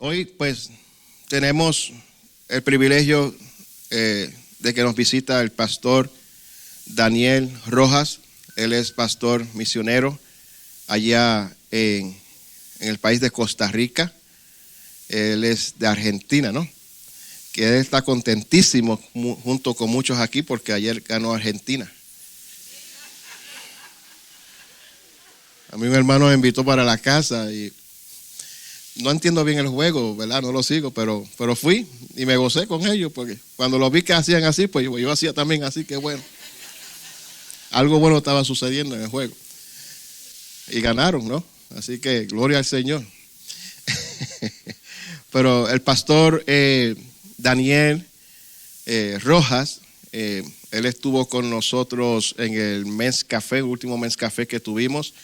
Hoy pues tenemos el privilegio de que nos visita el pastor Daniel Rojas. Él es pastor misionero allá en el país de Costa Rica. Él es de Argentina, ¿no? Que él está contentísimo junto con muchos aquí porque ayer ganó Argentina. A mí mi hermano me invitó para la casa y no entiendo bien el juego, ¿verdad? No lo sigo, pero fui y me gocé con ellos porque cuando los vi que hacían así, pues yo hacía también así, que bueno. Algo bueno estaba sucediendo en el juego. Y ganaron, ¿no? Así que gloria al Señor. Pero el pastor Daniel Rojas, él estuvo con nosotros en el Men's Café, el último Men's Café que tuvimos.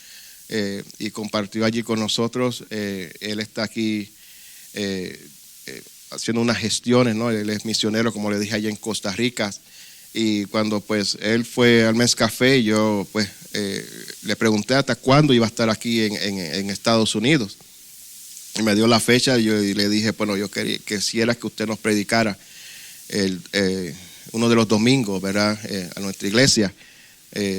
Y compartió allí con nosotros. Él está aquí haciendo unas gestiones, ¿no? Él es misionero, como le dije, allá en Costa Rica. Y cuando pues él fue al Men's Café, yo pues le pregunté hasta cuándo iba a estar aquí en Estados Unidos. Y me dio la fecha y le dije, bueno, yo quisiera que usted nos predicara uno de los domingos, ¿verdad? A nuestra iglesia.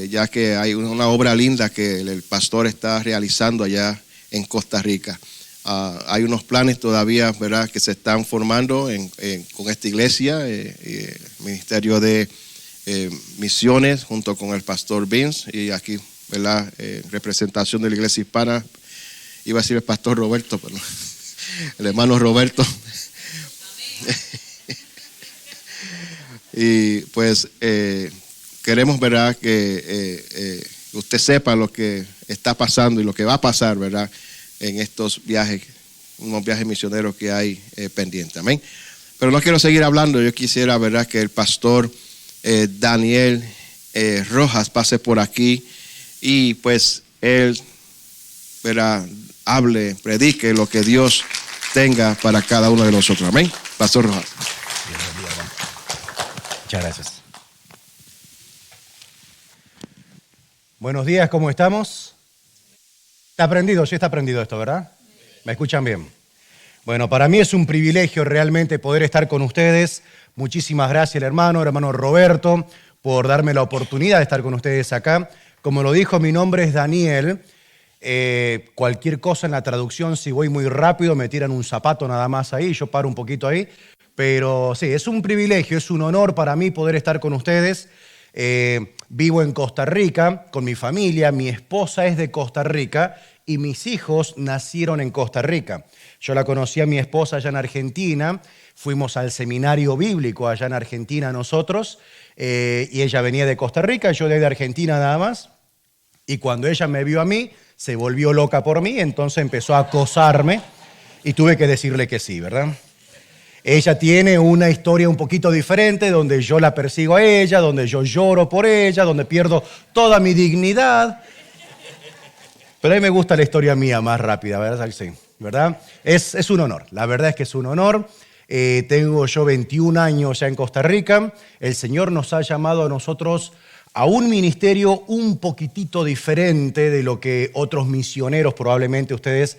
Ya que hay una obra linda que el pastor está realizando allá en Costa Rica. Hay unos planes todavía, ¿verdad?, que se están formando con esta iglesia, el Ministerio de Misiones, junto con el pastor Vince, y aquí, ¿verdad?, representación de la iglesia hispana. Iba a decir el pastor Roberto, pero el hermano Roberto. Y pues queremos, ¿verdad?, que usted sepa lo que está pasando y lo que va a pasar, ¿verdad?, en estos viajes, unos viajes misioneros que hay pendientes. Amén. Pero no quiero seguir hablando. Yo quisiera, ¿verdad?, que el pastor Daniel Rojas pase por aquí y pues él, ¿verdad?, hable, predique lo que Dios tenga para cada uno de nosotros. Amén. Pastor Rojas. Muchas gracias. Buenos días, ¿cómo estamos? ¿Está prendido? Sí, está prendido esto, ¿verdad? ¿Me escuchan bien? Bueno, para mí es un privilegio realmente poder estar con ustedes. Muchísimas gracias, hermano Roberto, por darme la oportunidad de estar con ustedes acá. Como lo dijo, mi nombre es Daniel. Cualquier cosa en la traducción, si voy muy rápido, me tiran un zapato nada más ahí, yo paro un poquito ahí. Pero sí, es un privilegio, es un honor para mí poder estar con ustedes. Vivo en Costa Rica con mi familia, mi esposa es de Costa Rica y mis hijos nacieron en Costa Rica. Yo la conocí a mi esposa allá en Argentina, fuimos al seminario bíblico allá en Argentina nosotros, y ella venía de Costa Rica, yo de Argentina nada más, y cuando ella me vio a mí, se volvió loca por mí, entonces empezó a acosarme y tuve que decirle que sí, ¿verdad? Ella tiene una historia un poquito diferente, donde yo la persigo a ella, donde yo lloro por ella, donde pierdo toda mi dignidad. Pero a mí me gusta la historia mía más rápida, ¿verdad? Sí, ¿verdad? Es un honor, la verdad es que es un honor. Tengo yo 21 años ya en Costa Rica. El Señor nos ha llamado a nosotros a un ministerio un poquitito diferente de lo que otros misioneros probablemente ustedes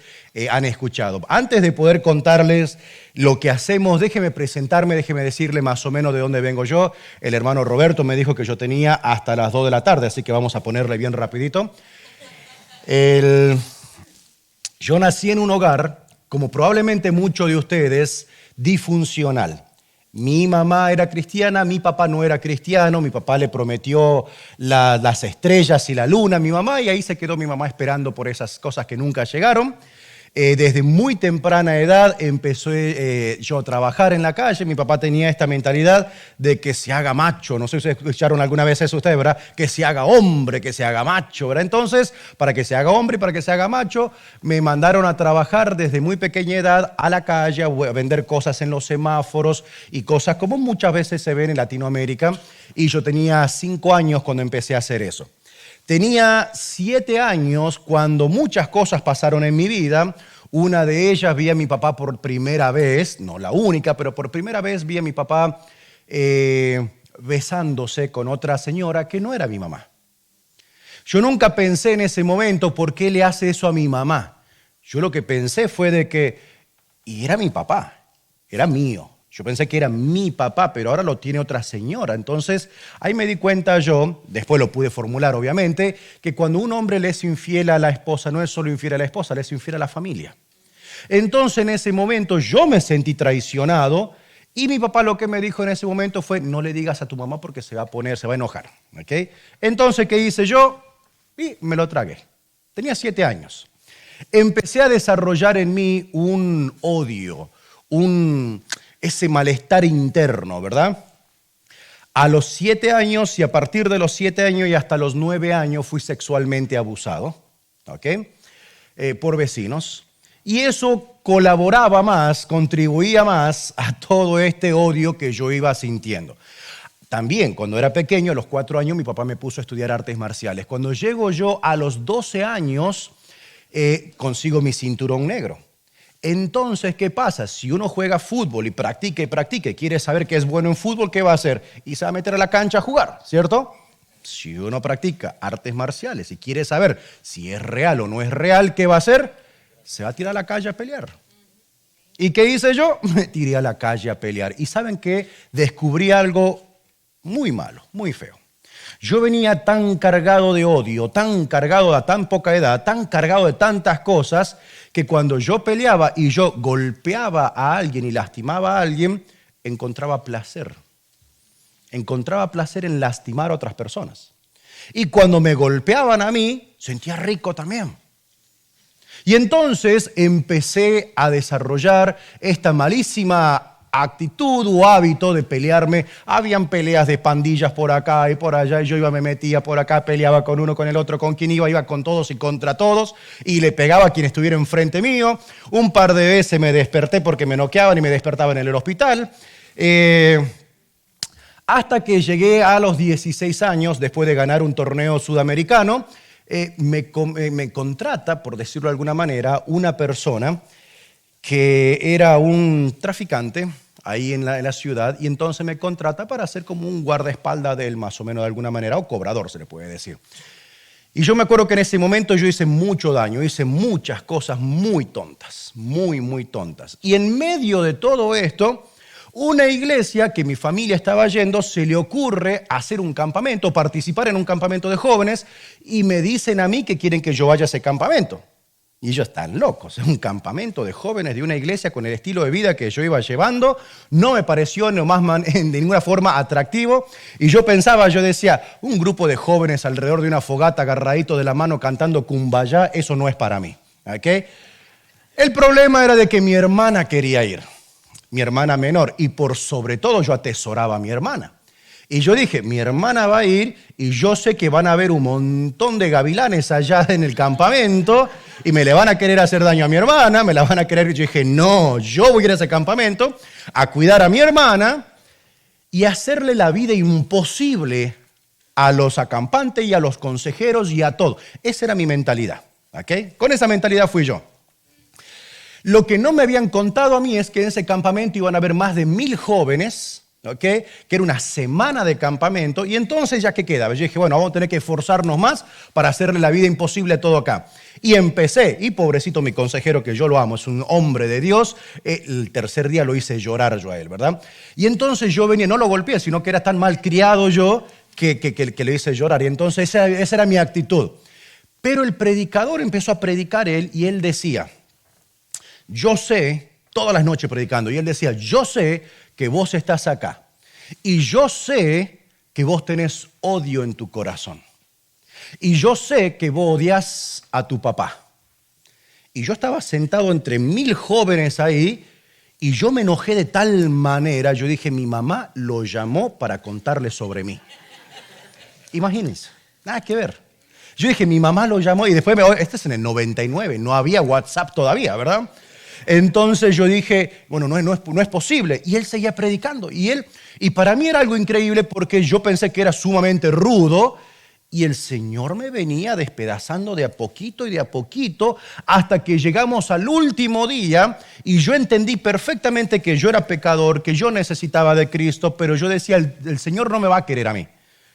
han escuchado. Antes de poder contarles lo que hacemos, déjeme presentarme, déjeme decirle más o menos de dónde vengo yo. El hermano Roberto me dijo que yo tenía hasta las 2 de la tarde, así que vamos a ponerle bien rapidito. Yo nací en un hogar, como probablemente muchos de ustedes, disfuncional. Mi mamá era cristiana, mi papá no era cristiano, mi papá le prometió las estrellas y la luna a mi mamá y ahí se quedó mi mamá esperando por esas cosas que nunca llegaron. Desde muy temprana edad empecé yo a trabajar en la calle. Mi papá tenía esta mentalidad de que se haga macho. No sé si escucharon alguna vez eso ustedes, ¿verdad? Que se haga hombre, que se haga macho, ¿verdad? Entonces, para que se haga hombre y para que se haga macho, me mandaron a trabajar desde muy pequeña edad a la calle, a vender cosas en los semáforos y cosas como muchas veces se ven en Latinoamérica. Y yo tenía 5 años cuando empecé a hacer eso. Tenía 7 años cuando muchas cosas pasaron en mi vida. Una de ellas vi a mi papá por primera vez, no la única, pero por primera vez vi a mi papá besándose con otra señora que no era mi mamá. Yo nunca pensé en ese momento por qué le hace eso a mi mamá. Yo lo que pensé fue de que Y era mi papá, era mío. Yo pensé que era mi papá, pero ahora lo tiene otra señora. Entonces, ahí me di cuenta yo, después lo pude formular obviamente, que cuando un hombre le es infiel a la esposa, no es solo infiel a la esposa, le es infiel a la familia. Entonces, en ese momento yo me sentí traicionado y mi papá lo que me dijo en ese momento fue, no le digas a tu mamá porque se va a enojar. ¿Okay? Entonces, ¿qué hice yo? Y me lo tragué. Tenía 7 años. Empecé a desarrollar en mí un odio, ese malestar interno, ¿verdad? A los 7 años y a partir de los 7 años y hasta los 9 años fui sexualmente abusado, ¿ok? Por vecinos. Y eso colaboraba más, contribuía más a todo este odio que yo iba sintiendo. También, cuando era pequeño, a los 4 años, mi papá me puso a estudiar artes marciales. Cuando llego yo a los 12 años, consigo mi cinturón negro. Entonces, ¿qué pasa? Si uno juega fútbol y practica, quiere saber que es bueno en fútbol, ¿qué va a hacer? Y se va a meter a la cancha a jugar, ¿cierto? Si uno practica artes marciales y quiere saber si es real o no es real, ¿qué va a hacer? Se va a tirar a la calle a pelear. ¿Y qué hice yo? Me tiré a la calle a pelear. Y ¿saben qué? Descubrí algo muy malo, muy feo. Yo venía tan cargado de odio, tan cargado a tan poca edad, tan cargado de tantas cosas, que cuando yo peleaba y yo golpeaba a alguien y lastimaba a alguien, encontraba placer. Encontraba placer en lastimar a otras personas. Y cuando me golpeaban a mí, sentía rico también. Y entonces empecé a desarrollar esta malísima actitud o hábito de pelearme. Habían peleas de pandillas por acá y por allá, y yo me metía por acá, peleaba con uno, con el otro, con quien iba con todos y contra todos, y le pegaba a quien estuviera enfrente mío. Un par de veces me desperté porque me noqueaban y me despertaban en el hospital. Hasta que llegué a los 16 años, después de ganar un torneo sudamericano, me contrata, por decirlo de alguna manera, una persona que era un traficante ahí en la ciudad, y entonces me contrata para ser como un guardaespaldas de él, más o menos de alguna manera, o cobrador se le puede decir. Y yo me acuerdo que en ese momento yo hice mucho daño, hice muchas cosas muy tontas, muy tontas. Y en medio de todo esto, una iglesia que mi familia estaba yendo, se le ocurre hacer un campamento, participar en un campamento de jóvenes, y me dicen a mí que quieren que yo vaya a ese campamento. Y ellos están locos, es un campamento de jóvenes de una iglesia con el estilo de vida que yo iba llevando, no me pareció de ninguna forma atractivo, y yo decía, un grupo de jóvenes alrededor de una fogata agarradito de la mano cantando Kumbaya, eso no es para mí. ¿Okay? El problema era de que mi hermana quería ir, mi hermana menor, y por sobre todo yo atesoraba a mi hermana. Y yo dije, mi hermana va a ir y yo sé que van a haber un montón de gavilanes allá en el campamento y me le van a querer hacer daño a mi hermana, me la van a querer. Yo dije, no, yo voy a ir a ese campamento a cuidar a mi hermana y hacerle la vida imposible a los acampantes y a los consejeros y a todo. Esa era mi mentalidad, ¿ok? Con esa mentalidad fui yo. Lo que no me habían contado a mí es que en ese campamento iban a haber más de 1000 jóvenes, ¿okay? Que era una semana de campamento, y entonces ya que quedaba, yo dije, bueno, vamos a tener que esforzarnos más para hacerle la vida imposible a todo acá. Y empecé, y pobrecito mi consejero, que yo lo amo, es un hombre de Dios, el tercer día lo hice llorar yo a él, ¿verdad? Y entonces yo venía, no lo golpeé, sino que era tan mal criado yo que le hice llorar, y entonces esa era mi actitud. Pero el predicador empezó a predicar él, y él decía, yo sé, todas las noches predicando, y él decía, yo sé que vos estás acá y yo sé que vos tenés odio en tu corazón y yo sé que vos odias a tu papá. Y yo estaba sentado entre 1000 jóvenes ahí y yo me enojé de tal manera, yo dije, mi mamá lo llamó para contarle sobre mí. Imagínense, nada que ver. Yo dije, mi mamá lo llamó y después, este es en el 99, no había WhatsApp todavía, ¿verdad? Entonces yo dije, bueno, no es posible. Y él seguía predicando. Y para mí era algo increíble porque yo pensé que era sumamente rudo. Y el Señor me venía despedazando de a poquito y de a poquito hasta que llegamos al último día. Y yo entendí perfectamente que yo era pecador, que yo necesitaba de Cristo. Pero yo decía, el Señor no me va a querer a mí.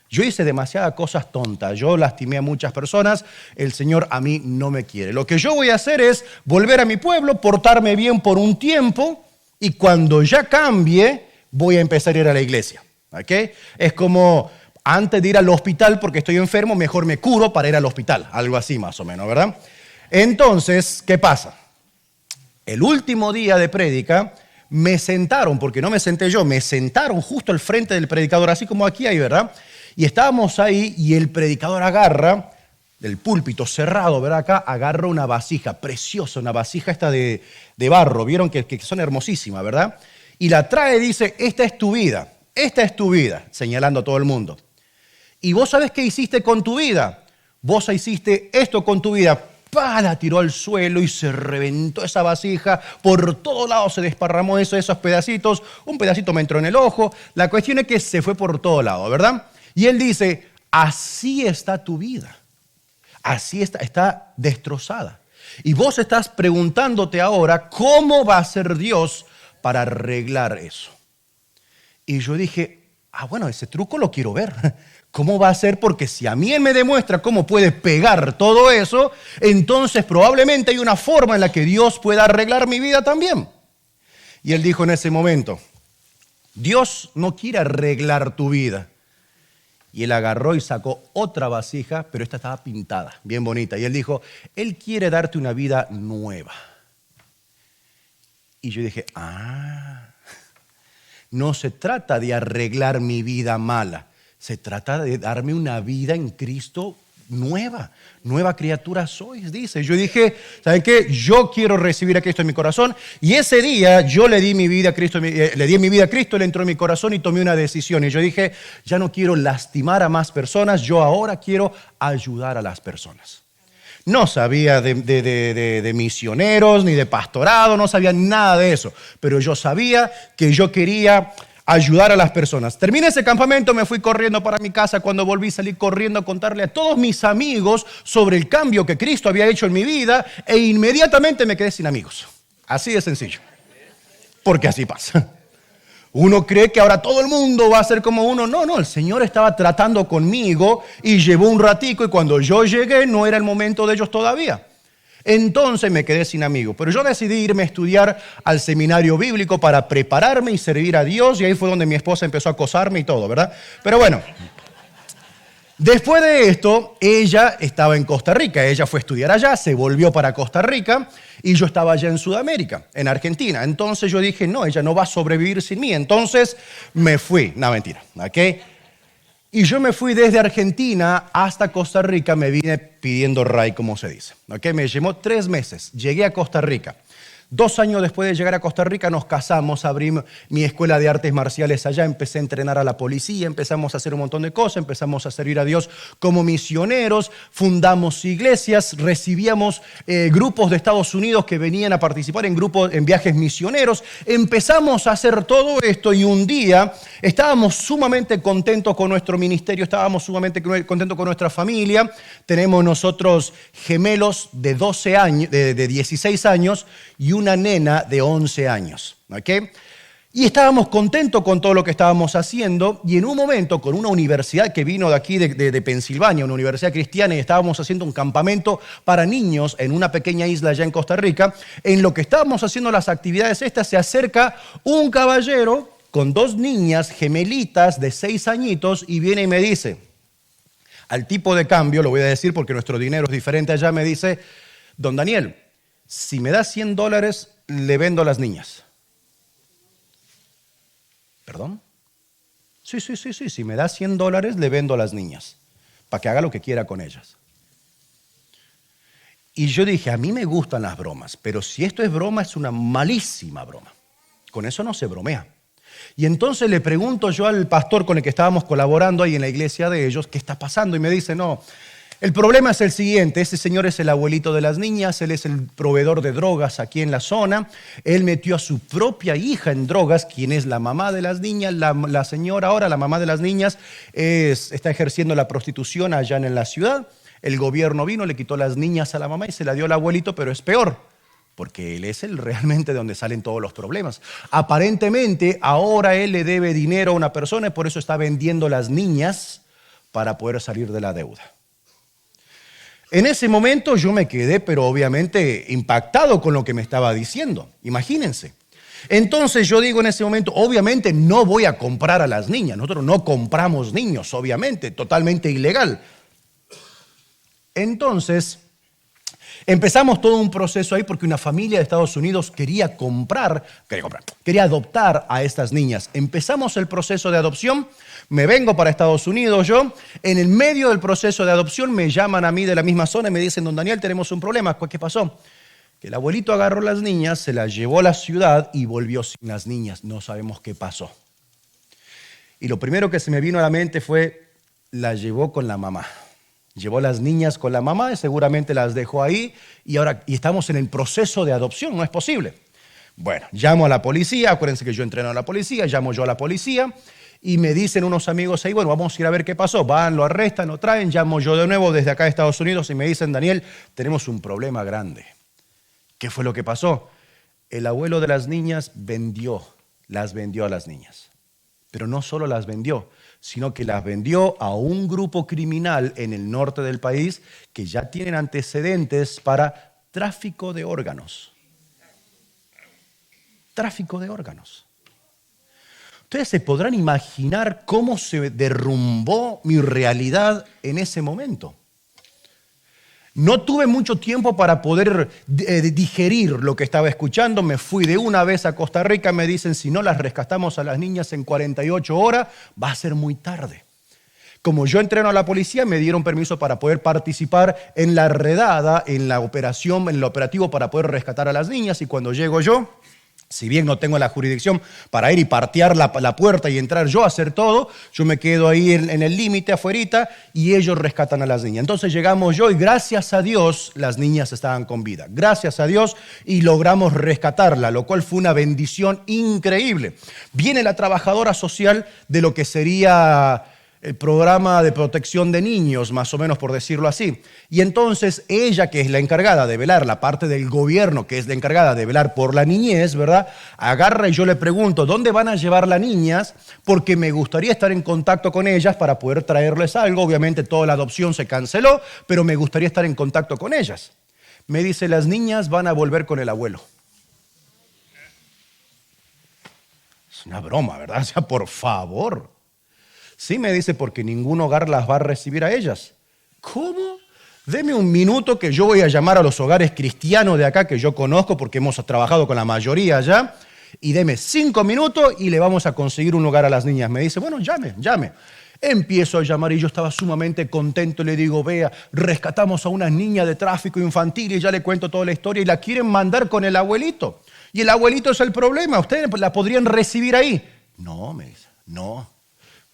Yo hice demasiadas cosas tontas, yo lastimé a muchas personas, el Señor a mí no me quiere. Lo que yo voy a hacer es volver a mi pueblo, portarme bien por un tiempo y cuando ya cambie voy a empezar a ir a la iglesia. ¿Okay? Es como antes de ir al hospital porque estoy enfermo, mejor me curo para ir al hospital, algo así más o menos, ¿verdad? Entonces, ¿qué pasa? El último día de prédica me sentaron, porque no me senté yo, me sentaron justo al frente del predicador, así como aquí hay, ¿verdad? Y estábamos ahí y el predicador agarra, del púlpito cerrado, ¿verdad? Acá agarra una vasija preciosa, una vasija esta de barro, vieron que son hermosísimas, ¿verdad? Y la trae y dice, esta es tu vida, señalando a todo el mundo. ¿Y vos sabés qué hiciste con tu vida? Vos hiciste esto con tu vida. ¡Pah! La tiró al suelo y se reventó esa vasija. Por todos lados se desparramó esos pedacitos. Un pedacito me entró en el ojo. La cuestión es que se fue por todos lados, ¿verdad? Y él dice, así está tu vida. Así está destrozada. Y vos estás preguntándote ahora, ¿cómo va a ser Dios para arreglar eso? Y yo dije, bueno, ese truco lo quiero ver. ¿Cómo va a ser? Porque si a mí él me demuestra cómo puede pegar todo eso, entonces probablemente hay una forma en la que Dios pueda arreglar mi vida también. Y él dijo en ese momento, Dios no quiere arreglar tu vida. Y él agarró y sacó otra vasija, pero esta estaba pintada, bien bonita. Y él dijo, él quiere darte una vida nueva. Y yo dije, no se trata de arreglar mi vida mala. Se trata de darme una vida en Cristo nueva. Nueva criatura sois, dice. Yo dije, ¿saben qué? Yo quiero recibir a Cristo en mi corazón. Y ese día yo le di mi vida a Cristo, Él entró en mi corazón y tomé una decisión. Y yo dije, ya no quiero lastimar a más personas, yo ahora quiero ayudar a las personas. No sabía de misioneros ni de pastorado, no sabía nada de eso. Pero yo sabía que yo quería ayudar a las personas. Terminé ese campamento, me fui corriendo para mi casa. Cuando volví salí corriendo a contarle a todos mis amigos sobre el cambio que Cristo había hecho en mi vida e inmediatamente me quedé sin amigos. Así de sencillo. Porque así pasa. Uno cree que ahora todo el mundo va a ser como uno. No, el Señor estaba tratando conmigo y llevó un ratico y cuando yo llegué no era el momento de ellos todavía. Entonces me quedé sin amigos, pero yo decidí irme a estudiar al seminario bíblico para prepararme y servir a Dios y ahí fue donde mi esposa empezó a acosarme y todo, ¿verdad? Pero bueno, después de esto, ella estaba en Costa Rica, ella fue a estudiar allá, se volvió para Costa Rica y yo estaba allá en Sudamérica, en Argentina. Entonces yo dije, no, ella no va a sobrevivir sin mí, entonces me fui, no mentira, ¿ok? Y yo me fui desde Argentina hasta Costa Rica, me vine pidiendo ray, como se dice. ¿Okay? Me llevó 3 meses, llegué a Costa Rica. 2 años después de llegar a Costa Rica nos casamos, abrí mi escuela de artes marciales allá, empecé a entrenar a la policía, empezamos a hacer un montón de cosas, empezamos a servir a Dios como misioneros, fundamos iglesias, recibíamos grupos de Estados Unidos que venían a participar en viajes misioneros, empezamos a hacer todo esto y un día estábamos sumamente contentos con nuestro ministerio, estábamos sumamente contentos con nuestra familia, tenemos nosotros gemelos de 12 años, de 16 años y una nena de 11 años. ¿Okay? Y estábamos contentos con todo lo que estábamos haciendo y en un momento con una universidad que vino de aquí de Pensilvania, una universidad cristiana, y estábamos haciendo un campamento para niños en una pequeña isla allá en Costa Rica, en lo que estábamos haciendo las actividades estas se acerca un caballero con 2 niñas gemelitas de 6 añitos y viene y me dice, al tipo de cambio, lo voy a decir porque nuestro dinero es diferente allá, me dice, don Daniel, si me da $100, le vendo a las niñas. ¿Perdón? Sí, si me da $100, le vendo a las niñas, para que haga lo que quiera con ellas. Y yo dije, a mí me gustan las bromas, pero si esto es broma, es una malísima broma. Con eso no se bromea. Y entonces le pregunto yo al pastor con el que estábamos colaborando ahí en la iglesia de ellos, ¿qué está pasando? Y me dice, no, el problema es el siguiente, ese señor es el abuelito de las niñas, él es el proveedor de drogas aquí en la zona, él metió a su propia hija en drogas, quien es la mamá de las niñas, la señora ahora, la mamá de las niñas, está ejerciendo la prostitución allá en la ciudad, el gobierno vino, le quitó las niñas a la mamá y se la dio al abuelito, pero es peor, porque él es el realmente de donde salen todos los problemas. Aparentemente ahora él le debe dinero a una persona y por eso está vendiendo las niñas para poder salir de la deuda. En ese momento yo me quedé, pero obviamente impactado con lo que me estaba diciendo. Imagínense. Entonces yo digo en ese momento, obviamente no voy a comprar a las niñas. Nosotros no compramos niños, obviamente, totalmente ilegal. Entonces empezamos todo un proceso ahí porque una familia de Estados Unidos quería adoptar a estas niñas. Empezamos el proceso de adopción. Me vengo para Estados Unidos yo. En el medio del proceso de adopción me llaman a mí de la misma zona y me dicen, don Daniel, tenemos un problema. ¿Qué pasó? Que el abuelito agarró las niñas, se las llevó a la ciudad y volvió sin las niñas. No sabemos qué pasó. Y lo primero que se me vino a la mente fue, las llevó con la mamá. Llevó las niñas con la mamá y seguramente las dejó ahí y estamos en el proceso de adopción. No es posible. Bueno, llamo a la policía. Acuérdense que yo entreno a la policía. Llamo yo a la policía. Y me dicen unos amigos ahí, bueno, vamos a ir a ver qué pasó. Van, lo arrestan, lo traen. Llamo yo de nuevo desde acá de Estados Unidos y me dicen, Daniel, tenemos un problema grande. ¿Qué fue lo que pasó? El abuelo de las niñas las vendió a las niñas. Pero no solo las vendió, sino que las vendió a un grupo criminal en el norte del país que ya tienen antecedentes para tráfico de órganos. Tráfico de órganos. Ustedes se podrán imaginar cómo se derrumbó mi realidad en ese momento. No tuve mucho tiempo para poder digerir lo que estaba escuchando. Me fui de una vez a Costa Rica. Me dicen, si no las rescatamos a las niñas en 48 horas, va a ser muy tarde. Como yo entreno a la policía, me dieron permiso para poder participar en la redada, en la operación, en el operativo para poder rescatar a las niñas. Y cuando llego yo, si bien no tengo la jurisdicción para ir y partear la puerta y entrar yo a hacer todo, yo me quedo ahí en el límite afuerita y ellos rescatan a las niñas. Entonces llegamos yo y gracias a Dios las niñas estaban con vida. Gracias a Dios y logramos rescatarla, lo cual fue una bendición increíble. Viene la trabajadora social de lo que sería el programa de protección de niños, más o menos por decirlo así. Y entonces ella, que es la encargada de velar, la parte del gobierno que es la encargada de velar por la niñez, ¿verdad? Agarra y yo le pregunto, ¿dónde van a llevar las niñas? Porque me gustaría estar en contacto con ellas para poder traerles algo. Obviamente toda la adopción se canceló, pero me gustaría estar en contacto con ellas. Me dice, las niñas van a volver con el abuelo. Es una broma, ¿verdad? O sea, por favor. Sí, me dice, porque ningún hogar las va a recibir a ellas. ¿Cómo? Deme un minuto que yo voy a llamar a los hogares cristianos de acá que yo conozco porque hemos trabajado con la mayoría allá. Y deme 5 minutos y le vamos a conseguir un lugar a las niñas. Me dice, bueno, llame. Empiezo a llamar y yo estaba sumamente contento. Le digo, vea, rescatamos a una niña de tráfico infantil y ya le cuento toda la historia y la quieren mandar con el abuelito. Y el abuelito es el problema. Ustedes la podrían recibir ahí. No, me dice, no.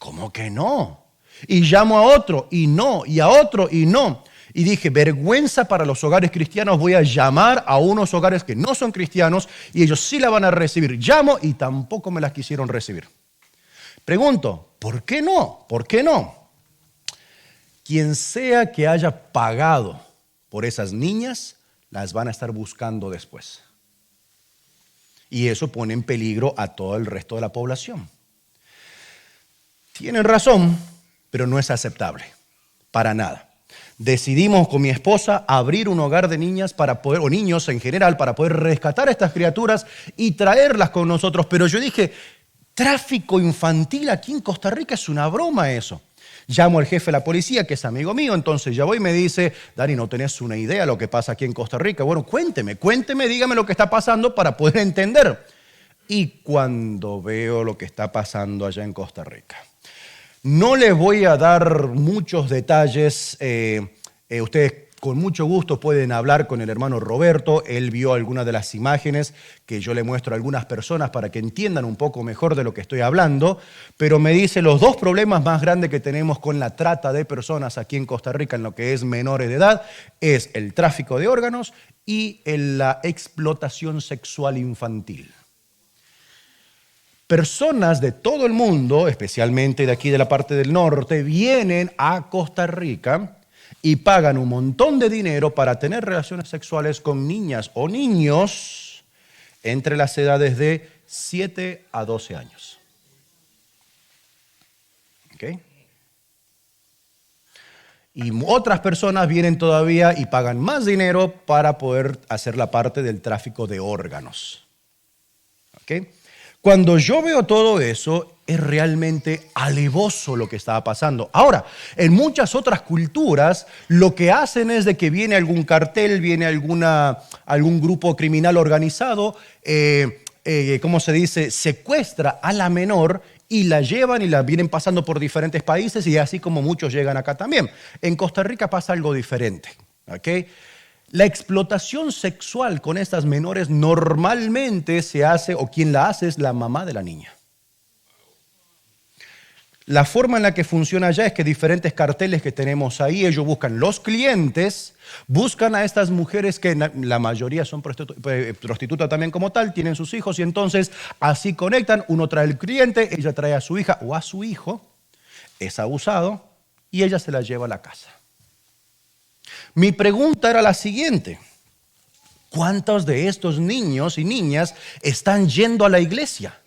¿Cómo que no? Y llamo a otro y no, y a otro y no. Y dije, vergüenza para los hogares cristianos, voy a llamar a unos hogares que no son cristianos y ellos sí la van a recibir. Llamo y tampoco me las quisieron recibir. Pregunto, ¿por qué no? ¿Por qué no? Quien sea que haya pagado por esas niñas, las van a estar buscando después. Y eso pone en peligro a todo el resto de la población. Tienen razón, pero no es aceptable, para nada. Decidimos con mi esposa abrir un hogar de niñas para poder, o niños en general, para poder rescatar a estas criaturas y traerlas con nosotros. Pero yo dije, tráfico infantil aquí en Costa Rica es una broma eso. Llamo al jefe de la policía, que es amigo mío, entonces ya voy y me dice, Dani, ¿no tenés una idea de lo que pasa aquí en Costa Rica? Bueno, cuénteme, dígame lo que está pasando para poder entender. Y cuando veo lo que está pasando allá en Costa Rica, no les voy a dar muchos detalles. Ustedes con mucho gusto pueden hablar con el hermano Roberto. Él vio algunas de las imágenes que yo le muestro a algunas personas para que entiendan un poco mejor de lo que estoy hablando. Pero me dice, los dos problemas más grandes que tenemos con la trata de personas aquí en Costa Rica en lo que es menores de edad es el tráfico de órganos y la explotación sexual infantil. Personas de todo el mundo, especialmente de aquí de la parte del norte, vienen a Costa Rica y pagan un montón de dinero para tener relaciones sexuales con niñas o niños entre las edades de 7 a 12 años. ¿Ok? Y otras personas vienen todavía y pagan más dinero para poder hacer la parte del tráfico de órganos. ¿Ok? Cuando yo veo todo eso, es realmente alevoso lo que estaba pasando. Ahora, en muchas otras culturas, lo que hacen es de que viene algún cartel, viene algún grupo criminal organizado, ¿cómo se dice? Secuestra a la menor y la llevan y la vienen pasando por diferentes países y así como muchos llegan acá también. En Costa Rica pasa algo diferente, ¿ok? La explotación sexual con estas menores normalmente se hace, o quien la hace es la mamá de la niña. La forma en la que funciona allá es que diferentes carteles que tenemos ahí, ellos buscan los clientes, buscan a estas mujeres que la mayoría son prostitutas también como tal, tienen sus hijos y entonces así conectan, uno trae el cliente, ella trae a su hija o a su hijo, es abusado y ella se la lleva a la casa. Mi pregunta era la siguiente: ¿cuántos de estos niños y niñas están yendo a la iglesia?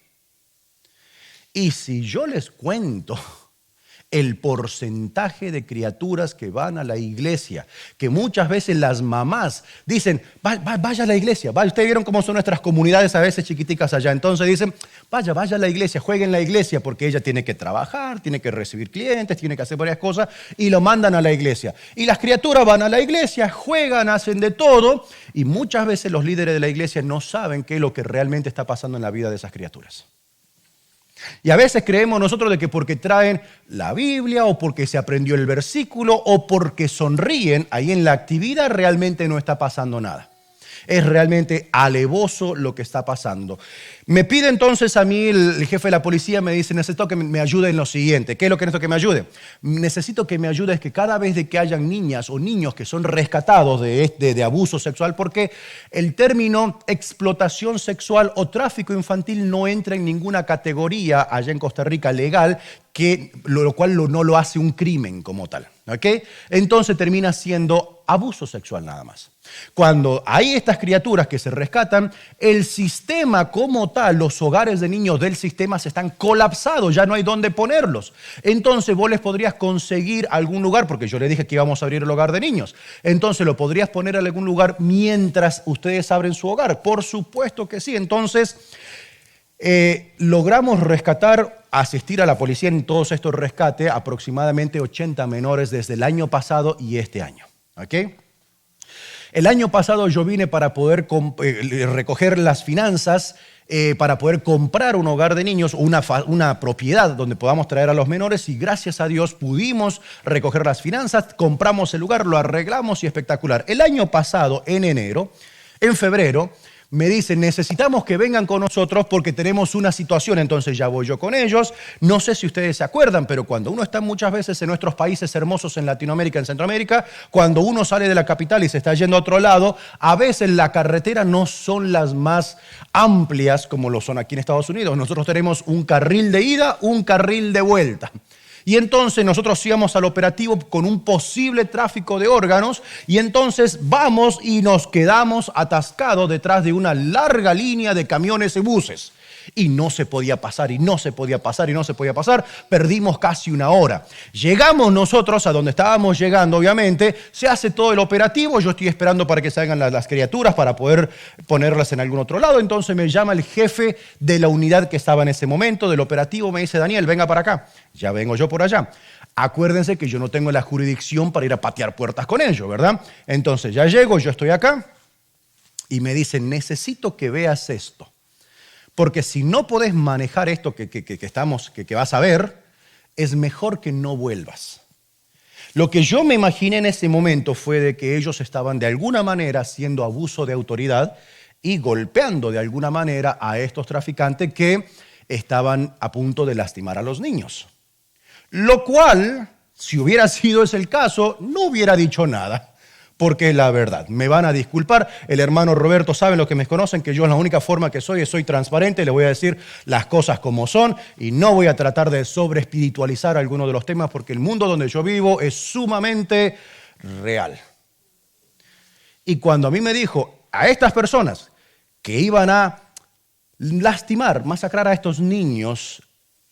Y si yo les cuento el porcentaje de criaturas que van a la iglesia, que muchas veces las mamás dicen, vaya a la iglesia, vaya. Ustedes vieron cómo son nuestras comunidades a veces chiquiticas allá, entonces dicen, vaya a la iglesia, juegue en la iglesia, porque ella tiene que trabajar, tiene que recibir clientes, tiene que hacer varias cosas, y lo mandan a la iglesia. Y las criaturas van a la iglesia, juegan, hacen de todo, y muchas veces los líderes de la iglesia no saben qué es lo que realmente está pasando en la vida de esas criaturas. Y a veces creemos nosotros de que porque traen la Biblia o porque se aprendió el versículo o porque sonríen, ahí en la actividad realmente no está pasando nada. Es realmente alevoso lo que está pasando. Me pide entonces a mí el jefe de la policía, me dice, necesito que me ayude en lo siguiente. ¿Qué es lo que necesito que me ayude? Necesito que me ayude es que cada vez de que hayan niñas o niños que son rescatados de abuso sexual, porque el término explotación sexual o tráfico infantil no entra en ninguna categoría allá en Costa Rica legal, lo cual no lo hace un crimen como tal. ¿Okay? Entonces termina siendo abuso sexual nada más. Cuando hay estas criaturas que se rescatan, el sistema como tal, los hogares de niños del sistema se están colapsados, ya no hay dónde ponerlos. Entonces vos les podrías conseguir algún lugar, porque yo les dije que íbamos a abrir el hogar de niños. Entonces lo podrías poner en algún lugar mientras ustedes abren su hogar. Por supuesto que sí. Entonces logramos rescatar, asistir a la policía en todos estos rescates, aproximadamente 80 menores desde el año pasado y este año. ¿Okay? El año pasado yo vine para poder recoger las finanzas, para poder comprar un hogar de niños, una propiedad donde podamos traer a los menores, y gracias a Dios pudimos recoger las finanzas, compramos el lugar, lo arreglamos y espectacular. El año pasado, en febrero, me dicen, necesitamos que vengan con nosotros porque tenemos una situación. Entonces ya voy yo con ellos. No sé si ustedes se acuerdan, pero cuando uno está muchas veces en nuestros países hermosos en Latinoamérica, en Centroamérica, cuando uno sale de la capital y se está yendo a otro lado, a veces la carretera no son las más amplias como lo son aquí en Estados Unidos. Nosotros tenemos un carril de ida, un carril de vuelta. Y entonces nosotros íbamos al operativo con un posible tráfico de órganos y entonces vamos y nos quedamos atascados detrás de una larga línea de camiones y buses. Y no se podía pasar, y no se podía pasar, y no se podía pasar. Perdimos casi una hora. Llegamos nosotros a donde estábamos llegando, obviamente. Se hace todo el operativo. Yo estoy esperando para que salgan las criaturas para poder ponerlas en algún otro lado. Entonces me llama el jefe de la unidad que estaba en ese momento, del operativo. Me dice, Daniel, venga para acá. Ya vengo yo por allá. Acuérdense que yo no tengo la jurisdicción para ir a patear puertas con ellos, ¿verdad? Entonces ya llego, yo estoy acá. Y me dicen, necesito que veas esto. Porque si no podés manejar esto que vas a ver, es mejor que no vuelvas. Lo que yo me imaginé en ese momento fue de que ellos estaban de alguna manera haciendo abuso de autoridad y golpeando de alguna manera a estos traficantes que estaban a punto de lastimar a los niños. Lo cual, si hubiera sido ese el caso, no hubiera dicho nada. Porque la verdad, me van a disculpar, el hermano Roberto, saben los que me conocen, que yo la única forma que soy transparente, le voy a decir las cosas como son y no voy a tratar de sobreespiritualizar algunos de los temas porque el mundo donde yo vivo es sumamente real. Y cuando a mí me dijo a estas personas que iban a lastimar, masacrar a estos niños,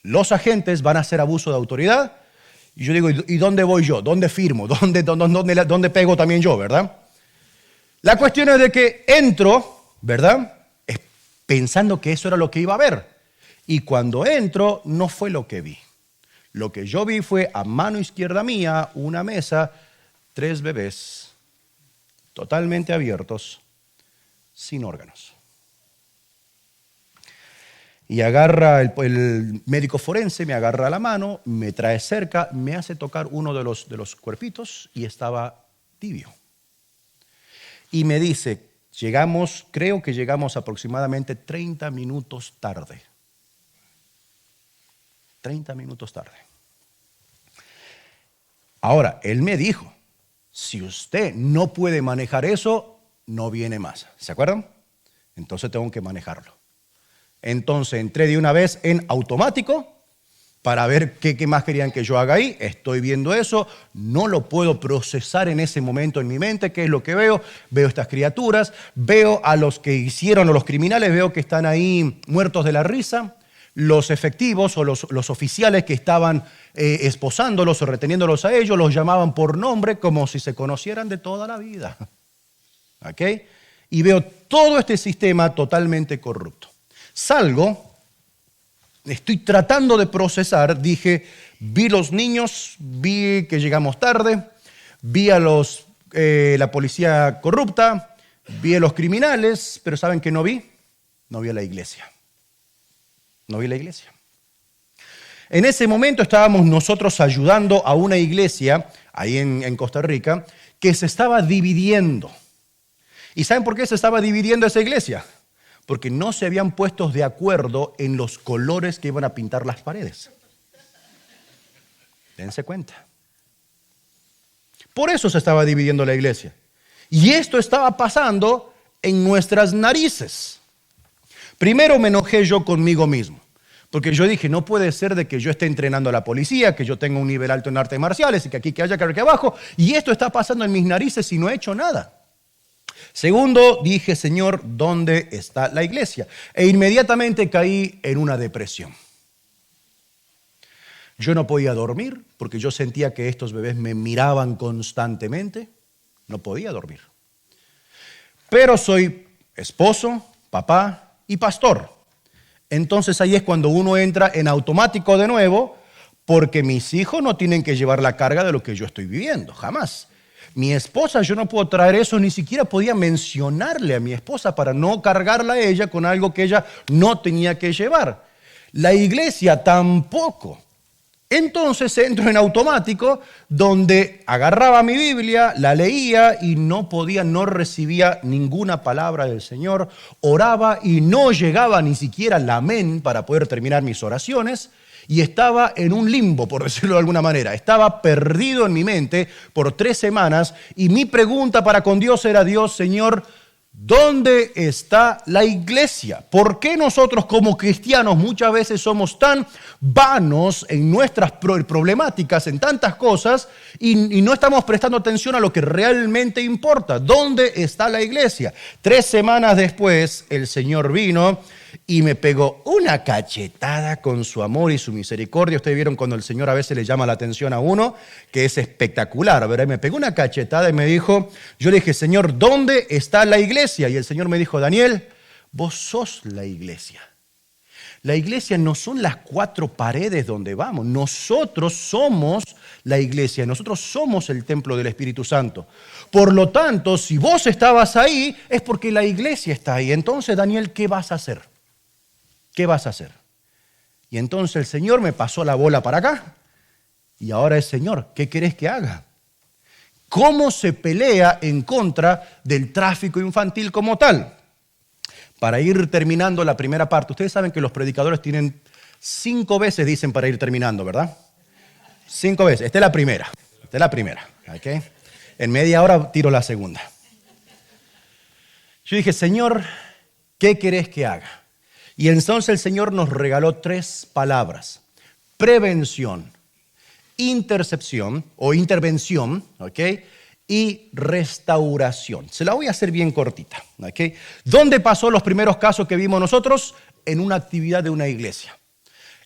los agentes van a hacer abuso de autoridad, Y yo digo, ¿y dónde voy yo? ¿Dónde firmo? ¿Dónde pego también yo, verdad? La cuestión es de que entro, ¿verdad? Pensando que eso era lo que iba a ver. Y cuando entro, no fue lo que vi. Lo que yo vi fue a mano izquierda mía una mesa, 3 bebés totalmente abiertos, sin órganos. Y agarra el médico forense, me agarra la mano, me trae cerca, me hace tocar uno de los cuerpitos y estaba tibio. Y me dice, creo que llegamos aproximadamente 30 minutos tarde. 30 minutos tarde. Ahora, él me dijo, si usted no puede manejar eso, no viene más. ¿Se acuerdan? Entonces tengo que manejarlo. Entonces entré de una vez en automático para ver qué más querían que yo haga ahí. Estoy viendo eso, no lo puedo procesar en ese momento en mi mente. ¿Qué es lo que veo? Veo estas criaturas, veo a los que hicieron o los criminales, veo que están ahí muertos de la risa. Los efectivos o los oficiales que estaban esposándolos o reteniéndolos a ellos, los llamaban por nombre como si se conocieran de toda la vida. ¿Ok? Y veo todo este sistema totalmente corrupto. Salgo, estoy tratando de procesar, dije, vi los niños, vi que llegamos tarde, vi a la policía corrupta, vi a los criminales, pero ¿saben qué no vi? No vi a la iglesia. No vi la iglesia. En ese momento estábamos nosotros ayudando a una iglesia, ahí en Costa Rica, que se estaba dividiendo. ¿Y saben por qué se estaba dividiendo esa iglesia? Porque no se habían puesto de acuerdo en los colores que iban a pintar las paredes. Dense cuenta. Por eso se estaba dividiendo la iglesia. Y esto estaba pasando en nuestras narices. Primero me enojé yo conmigo mismo, porque yo dije, no puede ser de que yo esté entrenando a la policía, que yo tenga un nivel alto en artes marciales y que aquí que haya que aquí abajo, y esto está pasando en mis narices y no he hecho nada. Segundo, dije, Señor, ¿dónde está la iglesia? E inmediatamente caí en una depresión. Yo no podía dormir porque yo sentía que estos bebés me miraban constantemente. No podía dormir. Pero soy esposo, papá y pastor. Entonces ahí es cuando uno entra en automático de nuevo, porque mis hijos no tienen que llevar la carga de lo que yo estoy viviendo, jamás. Mi esposa, yo no puedo traer eso, ni siquiera podía mencionarle a mi esposa para no cargarla a ella con algo que ella no tenía que llevar. La iglesia tampoco. Entonces entro en automático donde agarraba mi Biblia, la leía y no recibía ninguna palabra del Señor. Oraba y no llegaba ni siquiera al amén para poder terminar mis oraciones. Y estaba en un limbo, por decirlo de alguna manera. Estaba perdido en mi mente por 3 semanas y mi pregunta para con Dios era, Dios, Señor, ¿dónde está la iglesia? ¿Por qué nosotros como cristianos muchas veces somos tan vanos en nuestras problemáticas, en tantas cosas, y no estamos prestando atención a lo que realmente importa? ¿Dónde está la iglesia? 3 semanas después, el Señor vino y me pegó una cachetada con su amor y su misericordia. Ustedes vieron cuando el Señor a veces le llama la atención a uno, que es espectacular, ¿verdad? Me pegó una cachetada y me dijo, yo le dije, Señor, ¿dónde está la iglesia? Y el Señor me dijo, Daniel, vos sos la iglesia. La iglesia no son las 4 paredes donde vamos. Nosotros somos la iglesia. Nosotros somos el templo del Espíritu Santo. Por lo tanto, si vos estabas ahí, es porque la iglesia está ahí. Entonces, Daniel, ¿qué vas a hacer? ¿Qué vas a hacer? Y entonces el Señor me pasó la bola para acá. Y ahora es, Señor, ¿qué querés que haga? ¿Cómo se pelea en contra del tráfico infantil como tal? Para ir terminando la primera parte, ustedes saben que los predicadores tienen 5 veces, dicen, para ir terminando, ¿verdad? 5 veces. Esta es la primera. Esta es la primera. ¿Okay? En media hora tiro la segunda. Yo dije, Señor, ¿qué querés que haga? Y entonces el Señor nos regaló 3 palabras. Prevención, intercepción o intervención, ¿ok? Y restauración. Se la voy a hacer bien cortita, ¿ok? ¿Dónde pasó los primeros casos que vimos nosotros? En una actividad de una iglesia.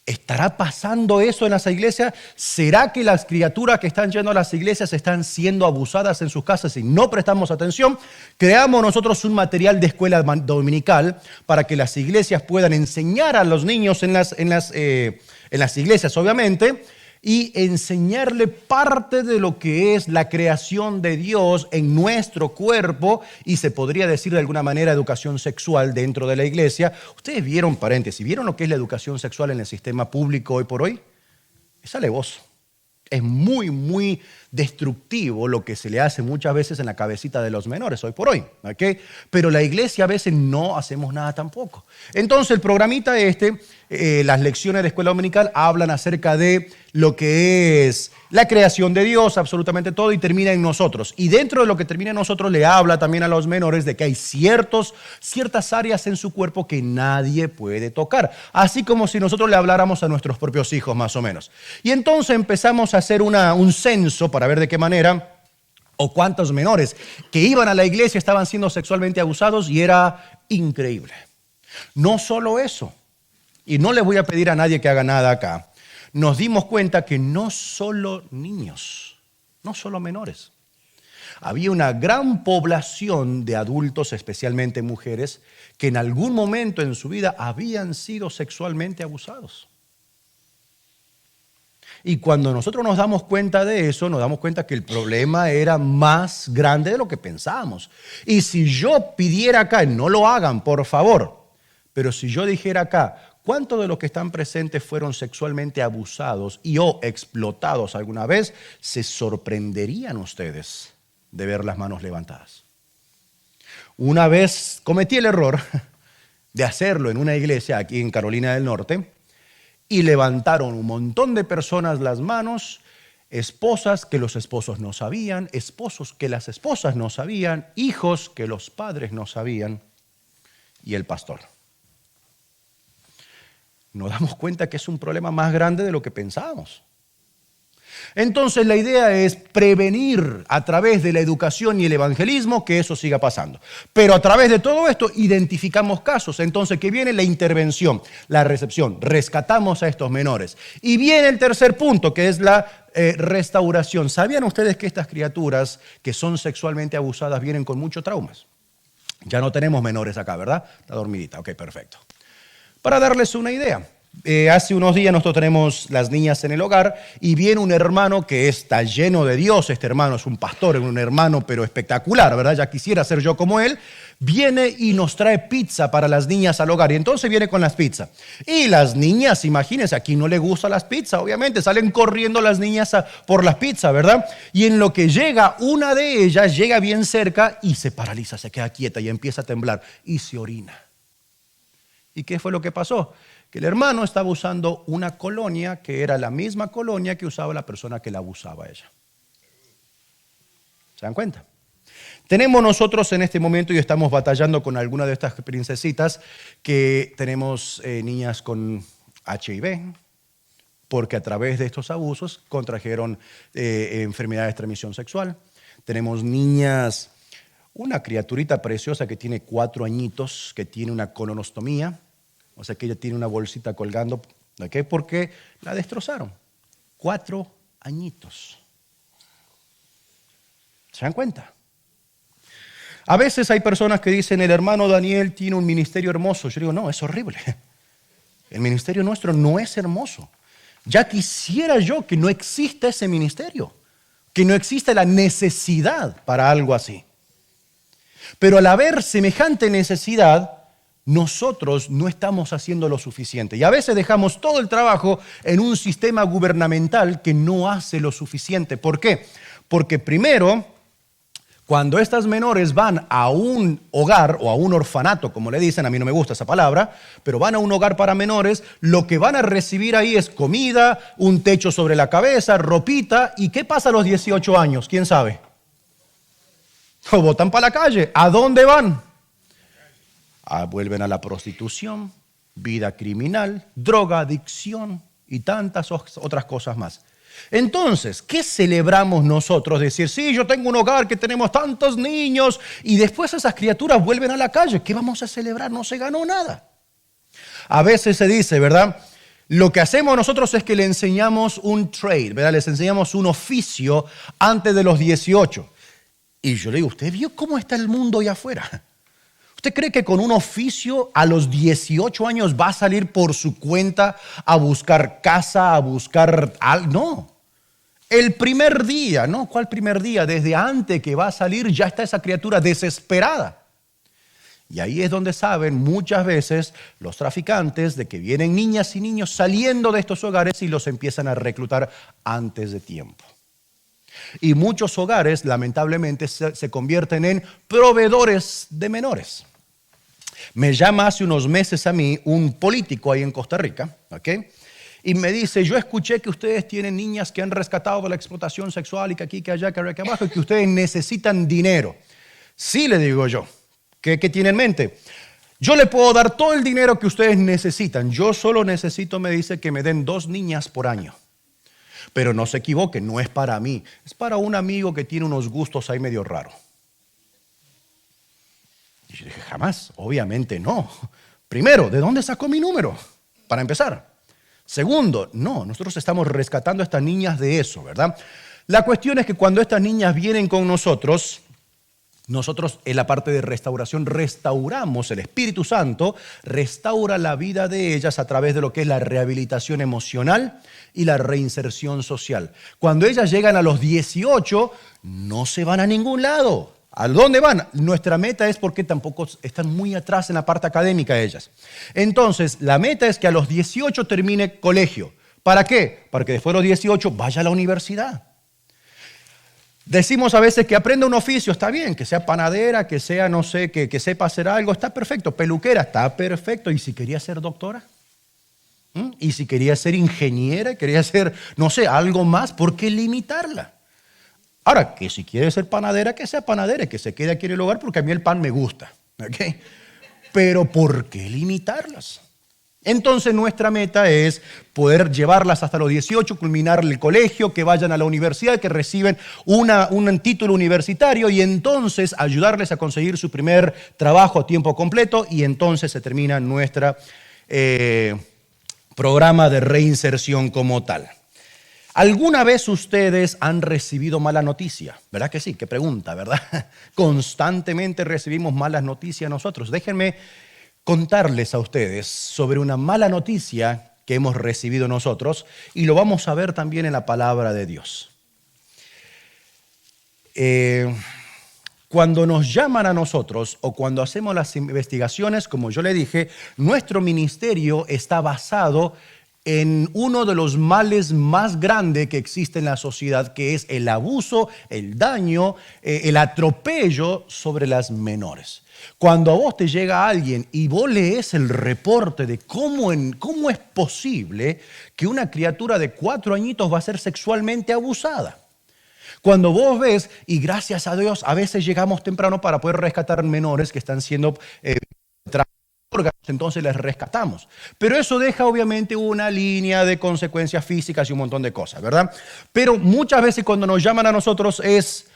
¿Estará pasando eso en las iglesias? ¿Será que las criaturas que están yendo a las iglesias están siendo abusadas en sus casas y no prestamos atención? Creamos nosotros un material de escuela dominical para que las iglesias puedan enseñar a los niños en las iglesias, obviamente, y enseñarle parte de lo que es la creación de Dios en nuestro cuerpo, y se podría decir de alguna manera educación sexual dentro de la iglesia. Ustedes vieron, paréntesis, ¿vieron lo que es la educación sexual en el sistema público hoy por hoy? Es alevoso. Es muy, muy destructivo lo que se le hace muchas veces en la cabecita de los menores hoy por hoy, ¿ok? Pero la iglesia a veces no hacemos nada tampoco. Entonces el programita las lecciones de escuela dominical hablan acerca de lo que es la creación de Dios, absolutamente todo, y termina en nosotros. Y dentro de lo que termina en nosotros le habla también a los menores de que hay ciertas áreas en su cuerpo que nadie puede tocar, así como si nosotros le habláramos a nuestros propios hijos más o menos. Y entonces empezamos a hacer un censo para ver de qué manera o cuántos menores que iban a la iglesia estaban siendo sexualmente abusados, y era increíble. No solo eso, y no le voy a pedir a nadie que haga nada acá, nos dimos cuenta que no solo niños, no solo menores, había una gran población de adultos, especialmente mujeres, que en algún momento en su vida habían sido sexualmente abusados. Y cuando nosotros nos damos cuenta de eso, nos damos cuenta que el problema era más grande de lo que pensábamos. Y si yo pidiera acá, no lo hagan, por favor, pero si yo dijera acá, ¿cuántos de los que están presentes fueron sexualmente abusados o explotados alguna vez? Se sorprenderían ustedes de ver las manos levantadas. Una vez cometí el error de hacerlo en una iglesia aquí en Carolina del Norte, y levantaron un montón de personas las manos, esposas que los esposos no sabían, esposos que las esposas no sabían, hijos que los padres no sabían, y el pastor. Nos damos cuenta que es un problema más grande de lo que pensábamos. Entonces la idea es prevenir a través de la educación y el evangelismo que eso siga pasando. Pero a través de todo esto identificamos casos. Entonces, ¿qué viene? La intervención, la recepción. Rescatamos a estos menores. Y viene el tercer punto, que es la restauración. ¿Sabían ustedes que estas criaturas que son sexualmente abusadas vienen con muchos traumas? Ya no tenemos menores acá, ¿verdad? Está dormidita. Ok, perfecto. Para darles una idea. Hace unos días nosotros tenemos las niñas en el hogar y viene un hermano que está lleno de Dios. Este hermano es un pastor, un hermano pero espectacular, ¿verdad? Ya quisiera ser yo como él. Viene y nos trae pizza para las niñas al hogar, y entonces viene con las pizzas. Y las niñas, imagínense, aquí no le gustan las pizzas, obviamente, salen corriendo las niñas por las pizzas, ¿verdad? Y en lo que llega, una de ellas llega bien cerca y se paraliza, se queda quieta y empieza a temblar y se orina. ¿Y qué fue lo que pasó? Que el hermano estaba usando una colonia que era la misma colonia que usaba la persona que la abusaba a ella. ¿Se dan cuenta? Tenemos nosotros en este momento, y estamos batallando con alguna de estas princesitas, que tenemos niñas con HIV, porque a través de estos abusos contrajeron enfermedades de transmisión sexual. Tenemos niñas, una criaturita preciosa que tiene 4 añitos, que tiene una colonostomía. O sea que ella tiene una bolsita colgando, ¿ok? Porque la destrozaron. 4 añitos. ¿Se dan cuenta? A veces hay personas que dicen, el hermano Daniel tiene un ministerio hermoso. Yo digo, no, es horrible. El ministerio nuestro no es hermoso. Ya quisiera yo que no exista ese ministerio, que no exista la necesidad para algo así. Pero al haber semejante necesidad, nosotros no estamos haciendo lo suficiente. Y a veces dejamos todo el trabajo en un sistema gubernamental que no hace lo suficiente. ¿Por qué? Porque primero, cuando estas menores van a un hogar o a un orfanato, como le dicen, a mí no me gusta esa palabra, pero van a un hogar para menores, lo que van a recibir ahí es comida, un techo sobre la cabeza, ropita. ¿Y qué pasa a los 18 años? ¿Quién sabe? O botan para la calle. ¿A dónde van? Vuelven a la prostitución, vida criminal, droga, adicción y tantas otras cosas más. Entonces, ¿qué celebramos nosotros? Decir, sí, yo tengo un hogar que tenemos tantos niños, y después esas criaturas vuelven a la calle. ¿Qué vamos a celebrar? No se ganó nada. A veces se dice, ¿verdad? Lo que hacemos nosotros es que le enseñamos un trade, ¿verdad? Les enseñamos un oficio antes de los 18. Y yo le digo, ¿usted vio cómo está el mundo allá afuera? ¿Usted cree que con un oficio a los 18 años va a salir por su cuenta a buscar casa, a buscar algo? No. El primer día, ¿no? ¿Cuál primer día? Desde antes que va a salir ya está esa criatura desesperada. Y ahí es donde saben muchas veces los traficantes de que vienen niñas y niños saliendo de estos hogares y los empiezan a reclutar antes de tiempo. Y muchos hogares, lamentablemente, se convierten en proveedores de menores. Me llama hace unos meses a mí un político ahí en Costa Rica, ¿ok? Y me dice, yo escuché que ustedes tienen niñas que han rescatado de la explotación sexual y que aquí, que allá, que abajo, y que ustedes necesitan dinero. Sí, le digo yo. ¿Qué tiene en mente? Yo le puedo dar todo el dinero que ustedes necesitan. Yo solo necesito, me dice, que me den 2 niñas por año. Pero no se equivoquen, no es para mí. Es para un amigo que tiene unos gustos ahí medio raros. Y yo dije, jamás, obviamente no. Primero, ¿de dónde sacó mi número? Para empezar. Segundo, no, nosotros estamos rescatando a estas niñas de eso, ¿verdad? La cuestión es que cuando estas niñas vienen con nosotros en la parte de restauración restauramos, el Espíritu Santo restaura la vida de ellas a través de lo que es la rehabilitación emocional y la reinserción social. Cuando ellas llegan a los 18, no se van a ningún lado. ¿A dónde van? Nuestra meta es porque tampoco están muy atrás en la parte académica ellas. Entonces, la meta es que a los 18 termine colegio. ¿Para qué? Para que después de los 18 vaya a la universidad. Decimos a veces que aprenda un oficio, está bien, que sea panadera, que sea, no sé, que sepa hacer algo, está perfecto. Peluquera, está perfecto. ¿Y si quería ser doctora? ¿Y si quería ser ingeniera? ¿Quería ser, no sé, algo más? ¿Por qué limitarla? Ahora, que si quiere ser panadera, que sea panadera y que se quede aquí en el hogar porque a mí el pan me gusta. ¿Okay? Pero ¿por qué limitarlas? Entonces nuestra meta es poder llevarlas hasta los 18, culminar el colegio, que vayan a la universidad, que reciben un título universitario y entonces ayudarles a conseguir su primer trabajo a tiempo completo y entonces se termina nuestro programa de reinserción como tal. ¿Alguna vez ustedes han recibido mala noticia? ¿Verdad que sí? Qué pregunta, ¿verdad? Constantemente recibimos malas noticias nosotros. Déjenme contarles a ustedes sobre una mala noticia que hemos recibido nosotros y lo vamos a ver también en la palabra de Dios. Cuando nos llaman a nosotros o cuando hacemos las investigaciones, como yo le dije, nuestro ministerio está basado en uno de los males más grandes que existe en la sociedad, que es el abuso, el daño, el atropello sobre las menores. Cuando a vos te llega alguien y vos lees el reporte de cómo es posible que una criatura de 4 añitos va a ser sexualmente abusada. Cuando vos ves, y gracias a Dios, a veces llegamos temprano para poder rescatar menores que están siendo entonces les rescatamos. Pero eso deja obviamente una línea de consecuencias físicas y un montón de cosas, ¿verdad? Pero muchas veces cuando nos llaman a nosotros es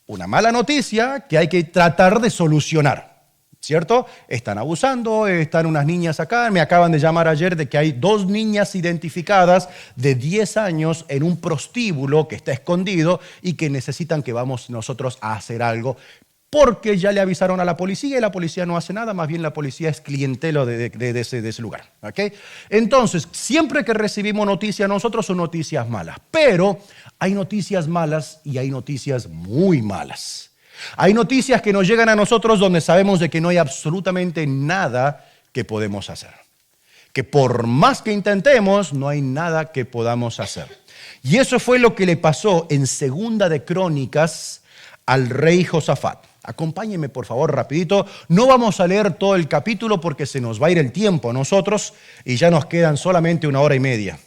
una mala noticia que hay que tratar de solucionar, ¿cierto? Están abusando, están unas niñas acá, me acaban de llamar ayer de que hay 2 niñas identificadas de 10 años en un prostíbulo que está escondido y que necesitan que vamos nosotros a hacer algo. Porque ya le avisaron a la policía y la policía no hace nada, más bien la policía es clientela de ese lugar. ¿Okay? Entonces, siempre que recibimos noticias, nosotros son noticias malas, pero hay noticias malas y hay noticias muy malas. Hay noticias que nos llegan a nosotros donde sabemos de que no hay absolutamente nada que podemos hacer. Que por más que intentemos, no hay nada que podamos hacer. Y eso fue lo que le pasó en Segunda de Crónicas al rey Josafat. Acompáñenme por favor rapidito, no vamos a leer todo el capítulo porque se nos va a ir el tiempo a nosotros y ya nos quedan solamente 1 hora y media.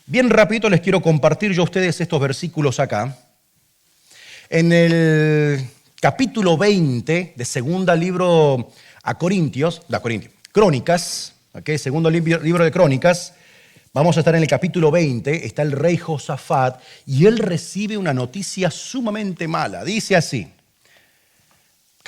Bien rapidito les quiero compartir yo a ustedes estos versículos acá. En el capítulo 20 de segunda libro a Corintios, Crónicas, ¿okay? Segundo libro de Crónicas. Vamos a estar en el capítulo 20, está el rey Josafat y él recibe una noticia sumamente mala. Dice así,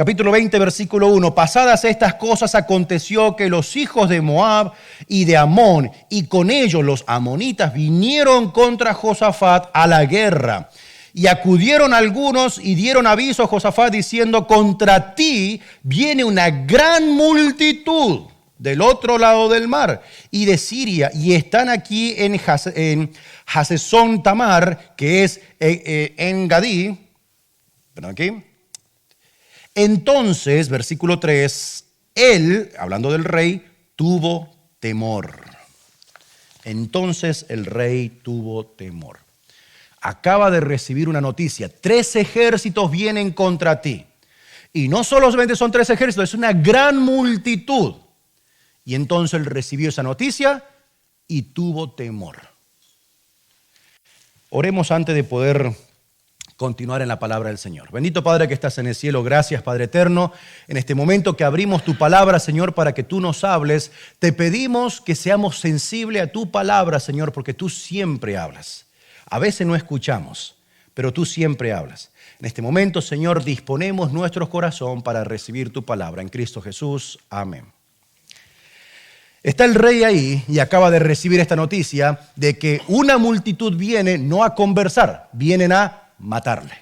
Capítulo 20, versículo 1. Pasadas estas cosas aconteció que los hijos de Moab y de Amón y con ellos los amonitas vinieron contra Josafat a la guerra. Y acudieron algunos y dieron aviso a Josafat diciendo, contra ti viene una gran multitud del otro lado del mar y de Siria, y están aquí en Hasezón Tamar, que es en Gadí. ¿Perdón aquí? Entonces, versículo 3, él, hablando del rey, tuvo temor. Entonces el rey tuvo temor. Acaba de recibir una noticia. 3 ejércitos vienen contra ti. Y no solamente son 3 ejércitos, es una gran multitud. Y entonces él recibió esa noticia y tuvo temor. Oremos antes de poder continuar en la palabra del Señor. Bendito Padre que estás en el cielo, gracias Padre eterno. En este momento que abrimos tu palabra, Señor, para que tú nos hables, te pedimos que seamos sensibles a tu palabra, Señor, porque tú siempre hablas. A veces no escuchamos, pero tú siempre hablas. En este momento, Señor, disponemos nuestro corazón para recibir tu palabra. En Cristo Jesús, amén. Está el rey ahí y acaba de recibir esta noticia de que una multitud viene no a conversar, vienen a matarle,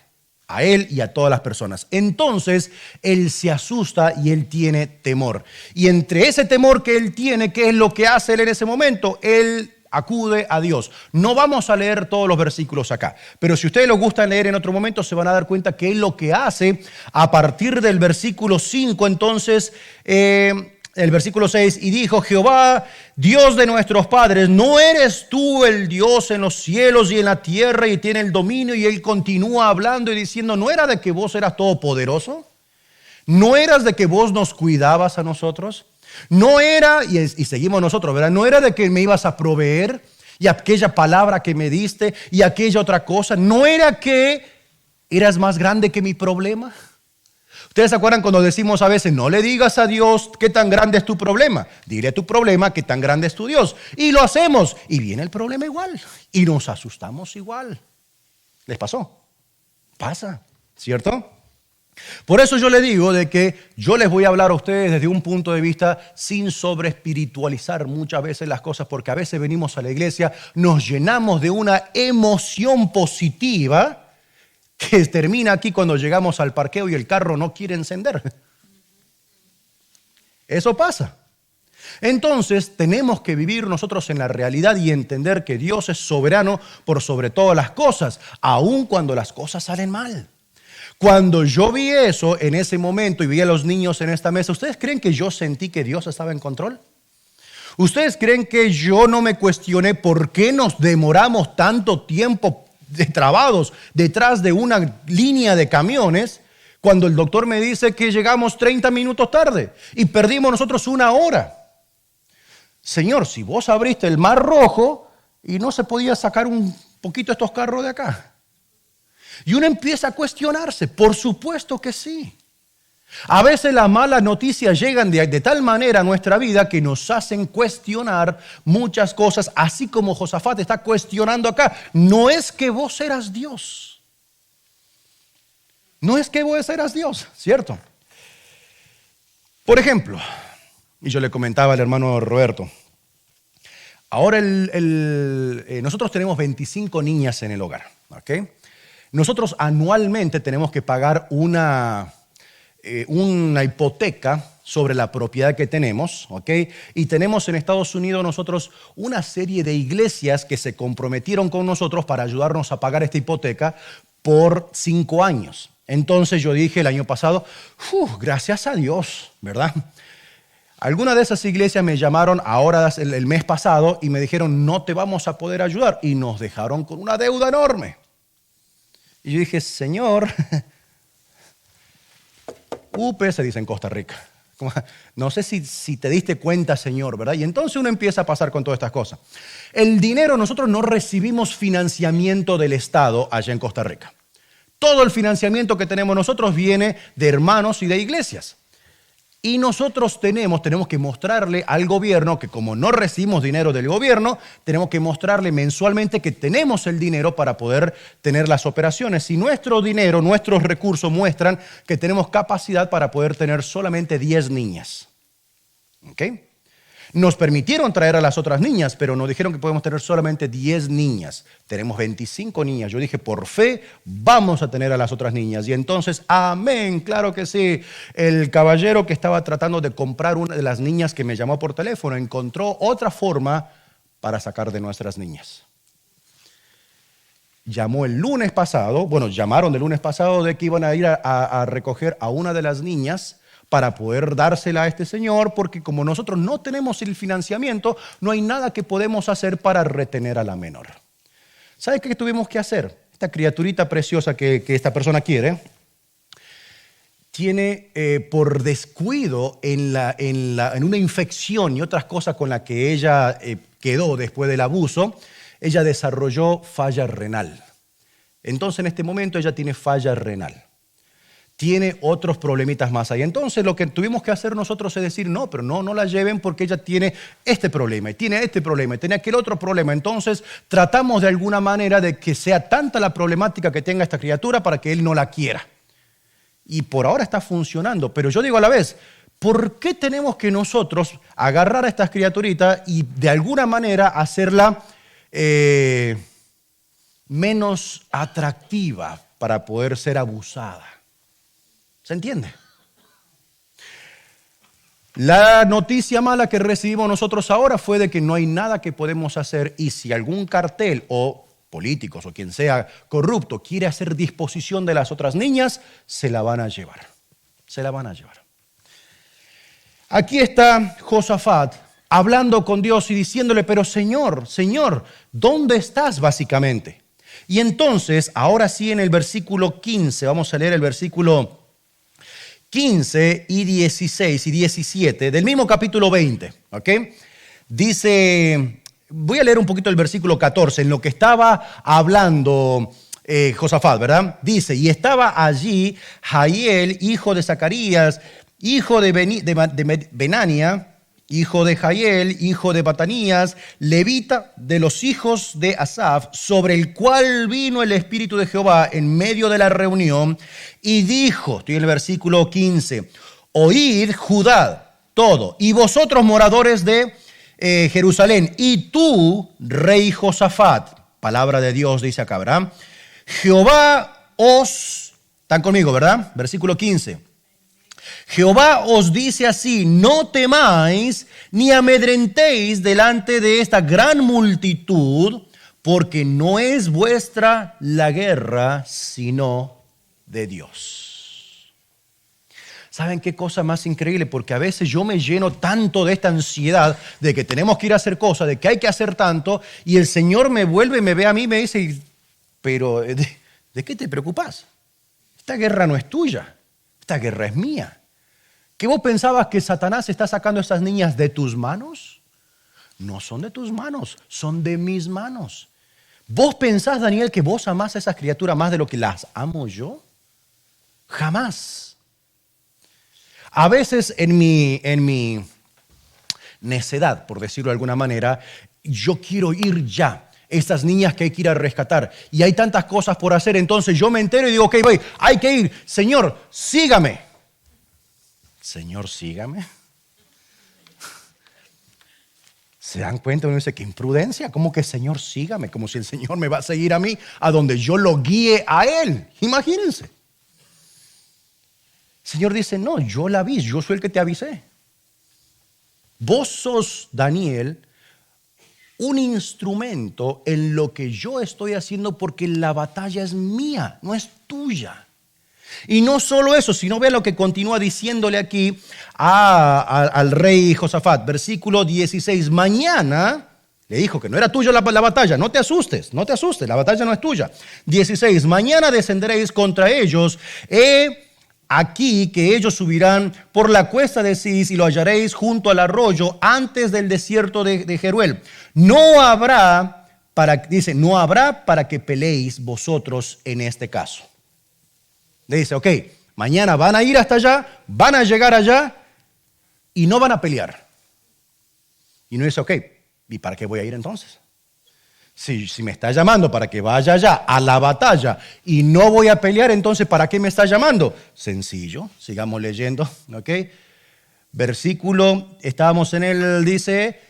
a él y a todas las personas. Entonces, él se asusta y él tiene temor. Y entre ese temor que él tiene, ¿qué es lo que hace él en ese momento? Él acude a Dios. No vamos a leer todos los versículos acá, pero si ustedes les gusta leer en otro momento, se van a dar cuenta que él lo que hace a partir del versículo 5, entonces, el versículo 6, y dijo Jehová, Dios de nuestros padres, ¿no eres tú el Dios en los cielos y en la tierra y tiene el dominio? Y él continúa hablando y diciendo, ¿no era de que vos eras todopoderoso? ¿No eras de que vos nos cuidabas a nosotros? No era, y seguimos nosotros, ¿verdad? No era de que me ibas a proveer y aquella palabra que me diste y aquella otra cosa. No era que eras más grande que mi problema. ¿Ustedes se acuerdan cuando decimos a veces, no le digas a Dios qué tan grande es tu problema? Dile a tu problema qué tan grande es tu Dios. Y lo hacemos. Y viene el problema igual. Y nos asustamos igual. ¿Les pasó? Pasa, ¿cierto? Por eso yo le digo de que yo les voy a hablar a ustedes desde un punto de vista sin sobreespiritualizar muchas veces las cosas, porque a veces venimos a la iglesia, nos llenamos de una emoción positiva que termina aquí cuando llegamos al parqueo y el carro no quiere encender. Eso pasa. Entonces tenemos que vivir nosotros en la realidad y entender que Dios es soberano por sobre todas las cosas, aun cuando las cosas salen mal. Cuando yo vi eso en ese momento y vi a los niños en esta mesa, ¿ustedes creen que yo sentí que Dios estaba en control? ¿Ustedes creen que yo no me cuestioné por qué nos demoramos tanto tiempo trabados detrás de una línea de camiones cuando el doctor me dice que llegamos 30 minutos tarde y perdimos nosotros 1 hora? Señor, si vos abriste el Mar Rojo y no se podía sacar un poquito estos carros de acá. Y uno empieza a cuestionarse, por supuesto que sí. A veces las malas noticias llegan de tal manera a nuestra vida que nos hacen cuestionar muchas cosas, así como Josafat está cuestionando acá. No es que vos eras Dios. No es que vos eras Dios, ¿cierto? Por ejemplo, y yo le comentaba al hermano Roberto, ahora nosotros tenemos 25 niñas en el hogar, ¿ok? Nosotros anualmente tenemos que pagar una hipoteca sobre la propiedad que tenemos, ¿ok? Y tenemos en Estados Unidos nosotros una serie de iglesias que se comprometieron con nosotros para ayudarnos a pagar esta hipoteca por 5 años. Entonces yo dije el año pasado, gracias a Dios, ¿verdad? Algunas de esas iglesias me llamaron ahora el mes pasado y me dijeron, no te vamos a poder ayudar. Y nos dejaron con una deuda enorme. Y yo dije, Señor, se dice en Costa Rica. No sé si te diste cuenta, Señor, ¿verdad? Y entonces uno empieza a pasar con todas estas cosas. El dinero, nosotros no recibimos financiamiento del Estado allá en Costa Rica. Todo el financiamiento que tenemos nosotros viene de hermanos y de iglesias. Y nosotros tenemos que mostrarle al gobierno que como no recibimos dinero del gobierno, tenemos que mostrarle mensualmente que tenemos el dinero para poder tener las operaciones. Si nuestro dinero, nuestros recursos muestran que tenemos capacidad para poder tener solamente 10 niñas. ¿Ok? Nos permitieron traer a las otras niñas, pero nos dijeron que podemos tener solamente 10 niñas. Tenemos 25 niñas. Yo dije, por fe, vamos a tener a las otras niñas. Y entonces, amén, claro que sí. El caballero que estaba tratando de comprar una de las niñas que me llamó por teléfono encontró otra forma para sacar de nuestras niñas. Llamó el lunes pasado, llamaron el lunes pasado de que iban a ir a recoger a una de las niñas para poder dársela a este señor, porque como nosotros no tenemos el financiamiento, no hay nada que podemos hacer para retener a la menor. ¿Sabe qué tuvimos que hacer? Esta criaturita preciosa que esta persona quiere, tiene por descuido en una infección y otras cosas con las que ella quedó después del abuso, ella desarrolló falla renal. Entonces en este momento ella tiene falla renal. Tiene otros problemitas más ahí. Entonces lo que tuvimos que hacer nosotros es decir, no, pero no la lleven porque ella tiene este problema, y tiene este problema, y tiene aquel otro problema. Entonces tratamos de alguna manera de que sea tanta la problemática que tenga esta criatura para que él no la quiera. Y por ahora está funcionando. Pero yo digo a la vez, ¿por qué tenemos que nosotros agarrar a estas criaturitas y de alguna manera hacerla menos atractiva para poder ser abusada? ¿Se entiende? La noticia mala que recibimos nosotros ahora fue de que no hay nada que podemos hacer, y si algún cartel o políticos o quien sea corrupto quiere hacer disposición de las otras niñas, se la van a llevar. Se la van a llevar. Aquí está Josafat hablando con Dios y diciéndole, pero Señor, ¿dónde estás básicamente? Y entonces, ahora sí en el versículo 15, vamos a leer el versículo 15 y 16 y 17 del mismo capítulo 20, ¿ok? Dice, voy a leer un poquito el versículo 14, en lo que estaba hablando Josafat, ¿verdad? Dice, y estaba allí Jahiel, hijo de Zacarías, hijo de Benania, hijo de Jahiel, hijo de Batanías, levita de los hijos de Asaf, sobre el cual vino el Espíritu de Jehová en medio de la reunión, y dijo, estoy en el versículo 15, oíd Judá todo, y vosotros moradores de Jerusalén, y tú, rey Josafat, palabra de Dios dice acá, ¿verdad? Jehová os, están conmigo, ¿verdad? Versículo 15. Jehová os dice así, no temáis ni amedrentéis delante de esta gran multitud, porque no es vuestra la guerra, sino de Dios. ¿Saben qué cosa más increíble? Porque a veces yo me lleno tanto de esta ansiedad de que tenemos que ir a hacer cosas, de que hay que hacer tanto, y el Señor me vuelve, me ve a mí y me dice, pero ¿de qué te preocupas? Esta guerra no es tuya, esta guerra es mía. ¿Que vos pensabas que Satanás está sacando a esas niñas de tus manos? No son de tus manos, son de mis manos. ¿Vos pensás, Daniel, que vos amás a esas criaturas más de lo que las amo yo? Jamás. A veces en mi necedad, por decirlo de alguna manera, yo quiero ir ya. Estas niñas que hay que ir a rescatar. Y hay tantas cosas por hacer, entonces yo me entero y digo, ok, voy, hay que ir. Señor, sígame. Señor, sígame. ¿Se dan cuenta? Uno dice, qué imprudencia. ¿Cómo que Señor, sígame? Como si el Señor me va a seguir a mí, a donde yo lo guíe a Él. Imagínense. Señor dice, no, yo la aviso, yo soy el que te avisé. Vos sos, Daniel, un instrumento en lo que yo estoy haciendo porque la batalla es mía, no es tuya. Y no solo eso, sino vea lo que continúa diciéndole aquí al rey Josafat, versículo 16. Mañana, le dijo que no era tuya la batalla, no te asustes, la batalla no es tuya. 16, mañana descenderéis contra ellos, aquí que ellos subirán por la cuesta de Cis y lo hallaréis junto al arroyo antes del desierto de Jeruel. No habrá para que peleéis vosotros en este caso. Le dice, ok, mañana van a ir hasta allá, van a llegar allá y no van a pelear. Y uno dice, ok, ¿y para qué voy a ir entonces? Si me está llamando para que vaya allá a la batalla y no voy a pelear, entonces ¿para qué me está llamando? Sencillo, sigamos leyendo, ¿ok? Versículo, estábamos en él, dice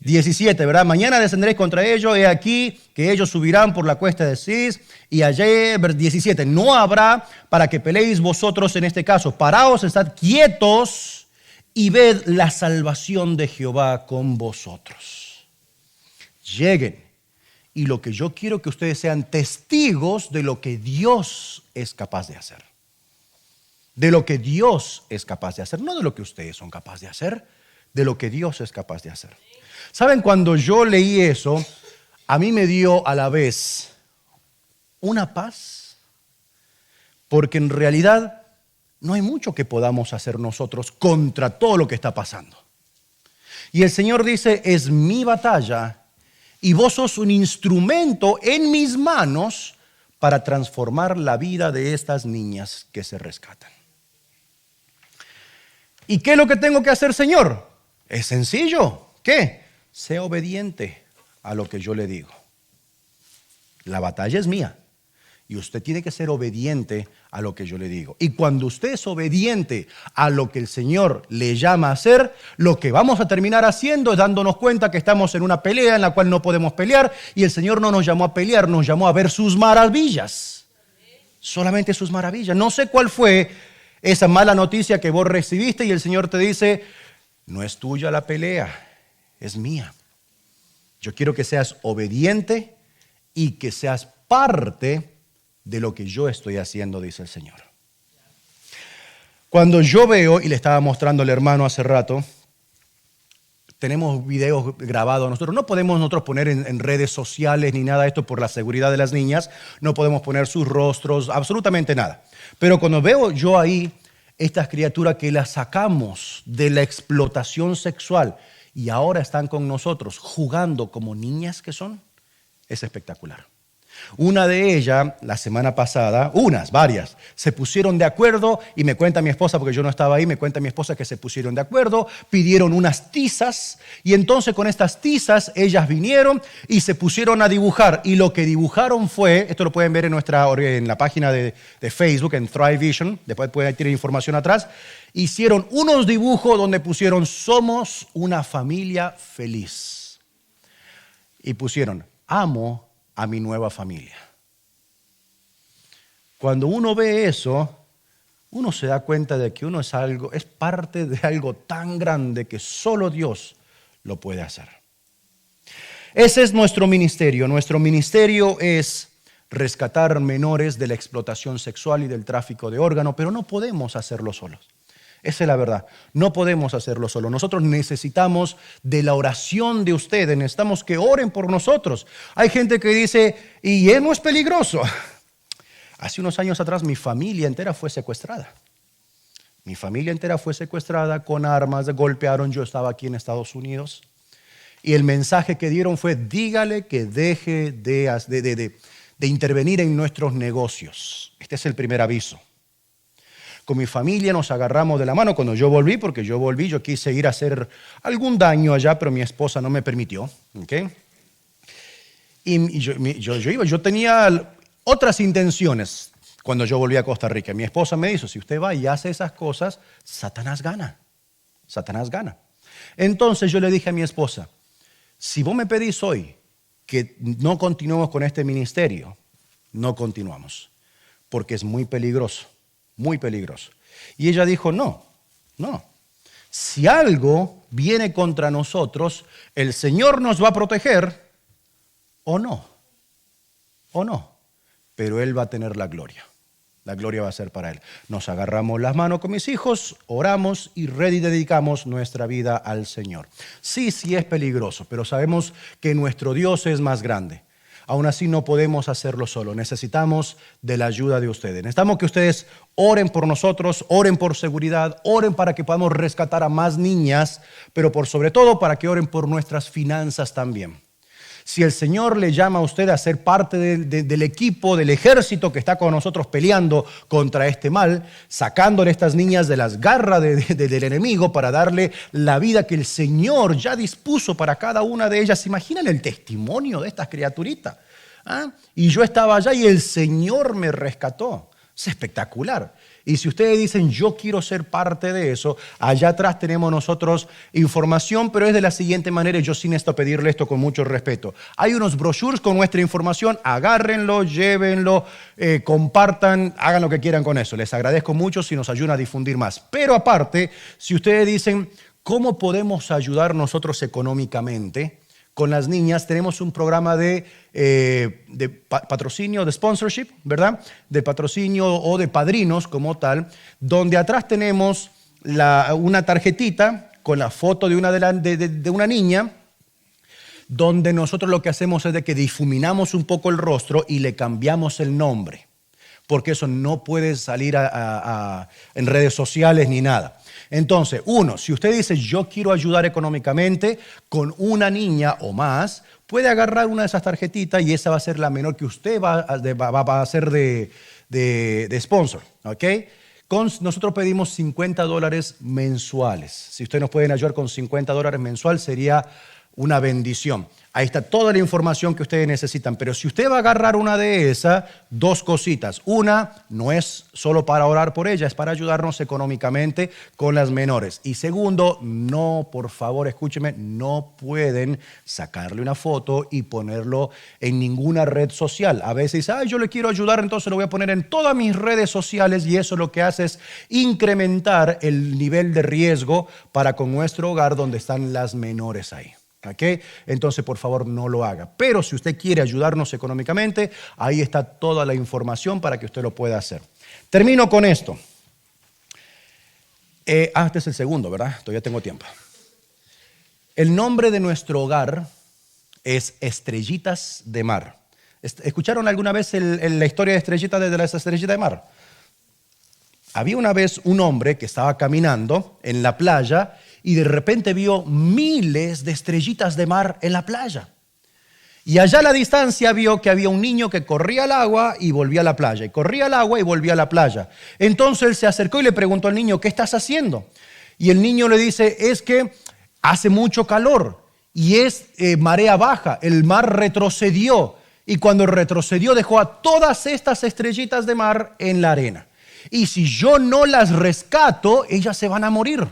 17, ¿verdad? Mañana descenderéis contra ellos, he aquí que ellos subirán por la cuesta de Cis, y allá, 17, no habrá para que peleéis vosotros en este caso. Paraos, estad quietos y ved la salvación de Jehová con vosotros. Lleguen. Y lo que yo quiero que ustedes sean testigos de lo que Dios es capaz de hacer. De lo que Dios es capaz de hacer, no de lo que ustedes son capaces de hacer, de lo que Dios es capaz de hacer. ¿Saben? Cuando yo leí eso, a mí me dio a la vez una paz, porque en realidad no hay mucho que podamos hacer nosotros contra todo lo que está pasando. Y el Señor dice, es mi batalla y vos sos un instrumento en mis manos para transformar la vida de estas niñas que se rescatan. ¿Y qué es lo que tengo que hacer, Señor? Es sencillo. ¿Qué? Sea obediente a lo que yo le digo. La batalla es mía y usted tiene que ser obediente a lo que yo le digo. Y cuando usted es obediente a lo que el Señor le llama a hacer, lo que vamos a terminar haciendo es dándonos cuenta que estamos en una pelea en la cual no podemos pelear, y el Señor no nos llamó a pelear, nos llamó a ver sus maravillas. Solamente sus maravillas. No sé cuál fue esa mala noticia que vos recibiste y el Señor te dice, no es tuya la pelea, es mía. Yo quiero que seas obediente y que seas parte de lo que yo estoy haciendo, dice el Señor. Cuando yo veo, y le estaba mostrando al hermano hace rato, tenemos videos grabados nosotros. No podemos nosotros poner en redes sociales ni nada de esto por la seguridad de las niñas. No podemos poner sus rostros, absolutamente nada. Pero cuando veo yo ahí estas criaturas que las sacamos de la explotación sexual y ahora están con nosotros jugando como niñas que son, es espectacular. Una de ellas, la semana pasada, varias, se pusieron de acuerdo y me cuenta mi esposa, porque yo no estaba ahí, me cuenta mi esposa que se pusieron de acuerdo, pidieron unas tizas y entonces con estas tizas ellas vinieron y se pusieron a dibujar y lo que dibujaron fue, esto lo pueden ver en la página de Facebook, en Thrive Vision, después pueden tener información atrás, hicieron unos dibujos donde pusieron somos una familia feliz y pusieron amo a mi nueva familia. Cuando uno ve eso, uno se da cuenta de que uno es parte de algo tan grande que solo Dios lo puede hacer. Ese es nuestro ministerio. Nuestro ministerio es rescatar menores de la explotación sexual y del tráfico de órganos, pero no podemos hacerlo solos. Esa es la verdad. No podemos hacerlo solo. Nosotros necesitamos de la oración de ustedes. Necesitamos que oren por nosotros. Hay gente que dice, y no es peligroso. Hace unos años atrás mi familia entera fue secuestrada. Mi familia entera fue secuestrada con armas, golpearon. Yo estaba aquí en Estados Unidos. Y el mensaje que dieron fue, dígale que deje de intervenir en nuestros negocios. Este es el primer aviso. Con mi familia nos agarramos de la mano cuando yo volví, porque yo quise ir a hacer algún daño allá, pero mi esposa no me permitió. ¿Okay? Y yo tenía otras intenciones cuando yo volví a Costa Rica. Mi esposa me dijo, si usted va y hace esas cosas, Satanás gana. Satanás gana. Entonces yo le dije a mi esposa, si vos me pedís hoy que no continuemos con este ministerio, no continuamos, porque es muy peligroso. Muy peligroso. Y ella dijo, no. Si algo viene contra nosotros, el Señor nos va a proteger o no. Pero Él va a tener la gloria. La gloria va a ser para Él. Nos agarramos las manos con mis hijos, oramos y rededicamos nuestra vida al Señor. Sí es peligroso, pero sabemos que nuestro Dios es más grande. Aún así no podemos hacerlo solo, necesitamos de la ayuda de ustedes. Necesitamos que ustedes oren por nosotros, oren por seguridad, oren para que podamos rescatar a más niñas, pero por sobre todo para que oren por nuestras finanzas también. Si el Señor le llama a usted a ser parte del equipo, del ejército que está con nosotros peleando contra este mal, sacándole a estas niñas de las garras del enemigo para darle la vida que el Señor ya dispuso para cada una de ellas. Imagínense el testimonio de estas criaturitas. Y yo estaba allá y el Señor me rescató. Es espectacular. Y si ustedes dicen, yo quiero ser parte de eso, allá atrás tenemos nosotros información, pero es de la siguiente manera, y yo sin esto pedirle esto con mucho respeto. Hay unos brochures con nuestra información, agárrenlo, llévenlo, compartan, hagan lo que quieran con eso. Les agradezco mucho si nos ayudan a difundir más. Pero aparte, si ustedes dicen, ¿cómo podemos ayudar nosotros económicamente? Con las niñas tenemos un programa de patrocinio, de sponsorship, ¿verdad? De patrocinio o de padrinos como tal, donde atrás tenemos una tarjetita con la foto de una niña, donde nosotros lo que hacemos es de que difuminamos un poco el rostro y le cambiamos el nombre, porque eso no puede salir en redes sociales ni nada. Entonces, si usted dice, yo quiero ayudar económicamente con una niña o más, puede agarrar una de esas tarjetitas y esa va a ser la menor que usted va a hacer de sponsor, ¿ok? Nosotros pedimos $50 mensuales. Si ustedes nos pueden ayudar con $50 mensual, sería una bendición. Ahí está toda la información que ustedes necesitan. Pero si usted va a agarrar una de esas, dos cositas. Una, no es solo para orar por ella, es para ayudarnos económicamente con las menores. Y segundo, no, por favor, escúcheme, no pueden sacarle una foto y ponerlo en ninguna red social. A veces dice, yo le quiero ayudar, entonces lo voy a poner en todas mis redes sociales, y eso lo que hace es incrementar el nivel de riesgo para con nuestro hogar donde están las menores ahí. ¿Okay? Entonces, por favor, no lo haga. Pero si usted quiere ayudarnos económicamente, ahí está toda la información para que usted lo pueda hacer. Termino con esto. Este es el segundo, ¿verdad? Todavía tengo tiempo. El nombre de nuestro hogar es Estrellitas de Mar. ¿Escucharon alguna vez la historia de las estrellitas de mar? Había una vez un hombre que estaba caminando en la playa y de repente vio miles de estrellitas de mar en la playa. Y allá a la distancia vio que había un niño que corría al agua y volvía a la playa, y corría al agua y volvía a la playa. Entonces él se acercó y le preguntó al niño, ¿qué estás haciendo? Y el niño le dice, es que hace mucho calor y es marea baja, el mar retrocedió, y cuando retrocedió dejó a todas estas estrellitas de mar en la arena. Y si yo no las rescato, ellas se van a morir.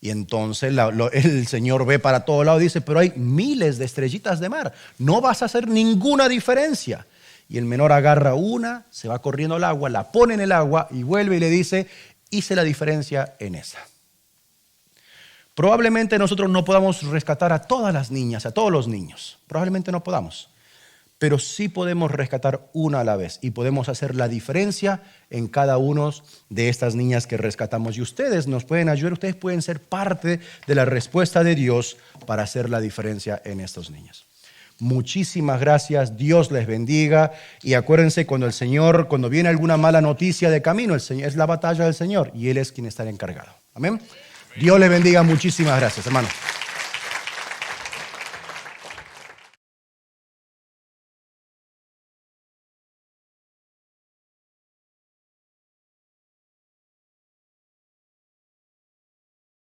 Y entonces el Señor ve para todos lados y dice, pero hay miles de estrellitas de mar, no vas a hacer ninguna diferencia. Y el menor agarra una, se va corriendo al agua, la pone en el agua y vuelve y le dice, hice la diferencia en esa. Probablemente nosotros no podamos rescatar a todas las niñas, a todos los niños. Probablemente no podamos. Pero sí podemos rescatar una a la vez y podemos hacer la diferencia en cada una de estas niñas que rescatamos. Y ustedes nos pueden ayudar, ustedes pueden ser parte de la respuesta de Dios para hacer la diferencia en estos niños. Muchísimas gracias, Dios les bendiga. Y acuérdense, cuando viene alguna mala noticia de camino, es la batalla del Señor y Él es quien está encargado. Amén. Dios les bendiga, muchísimas gracias, hermanos.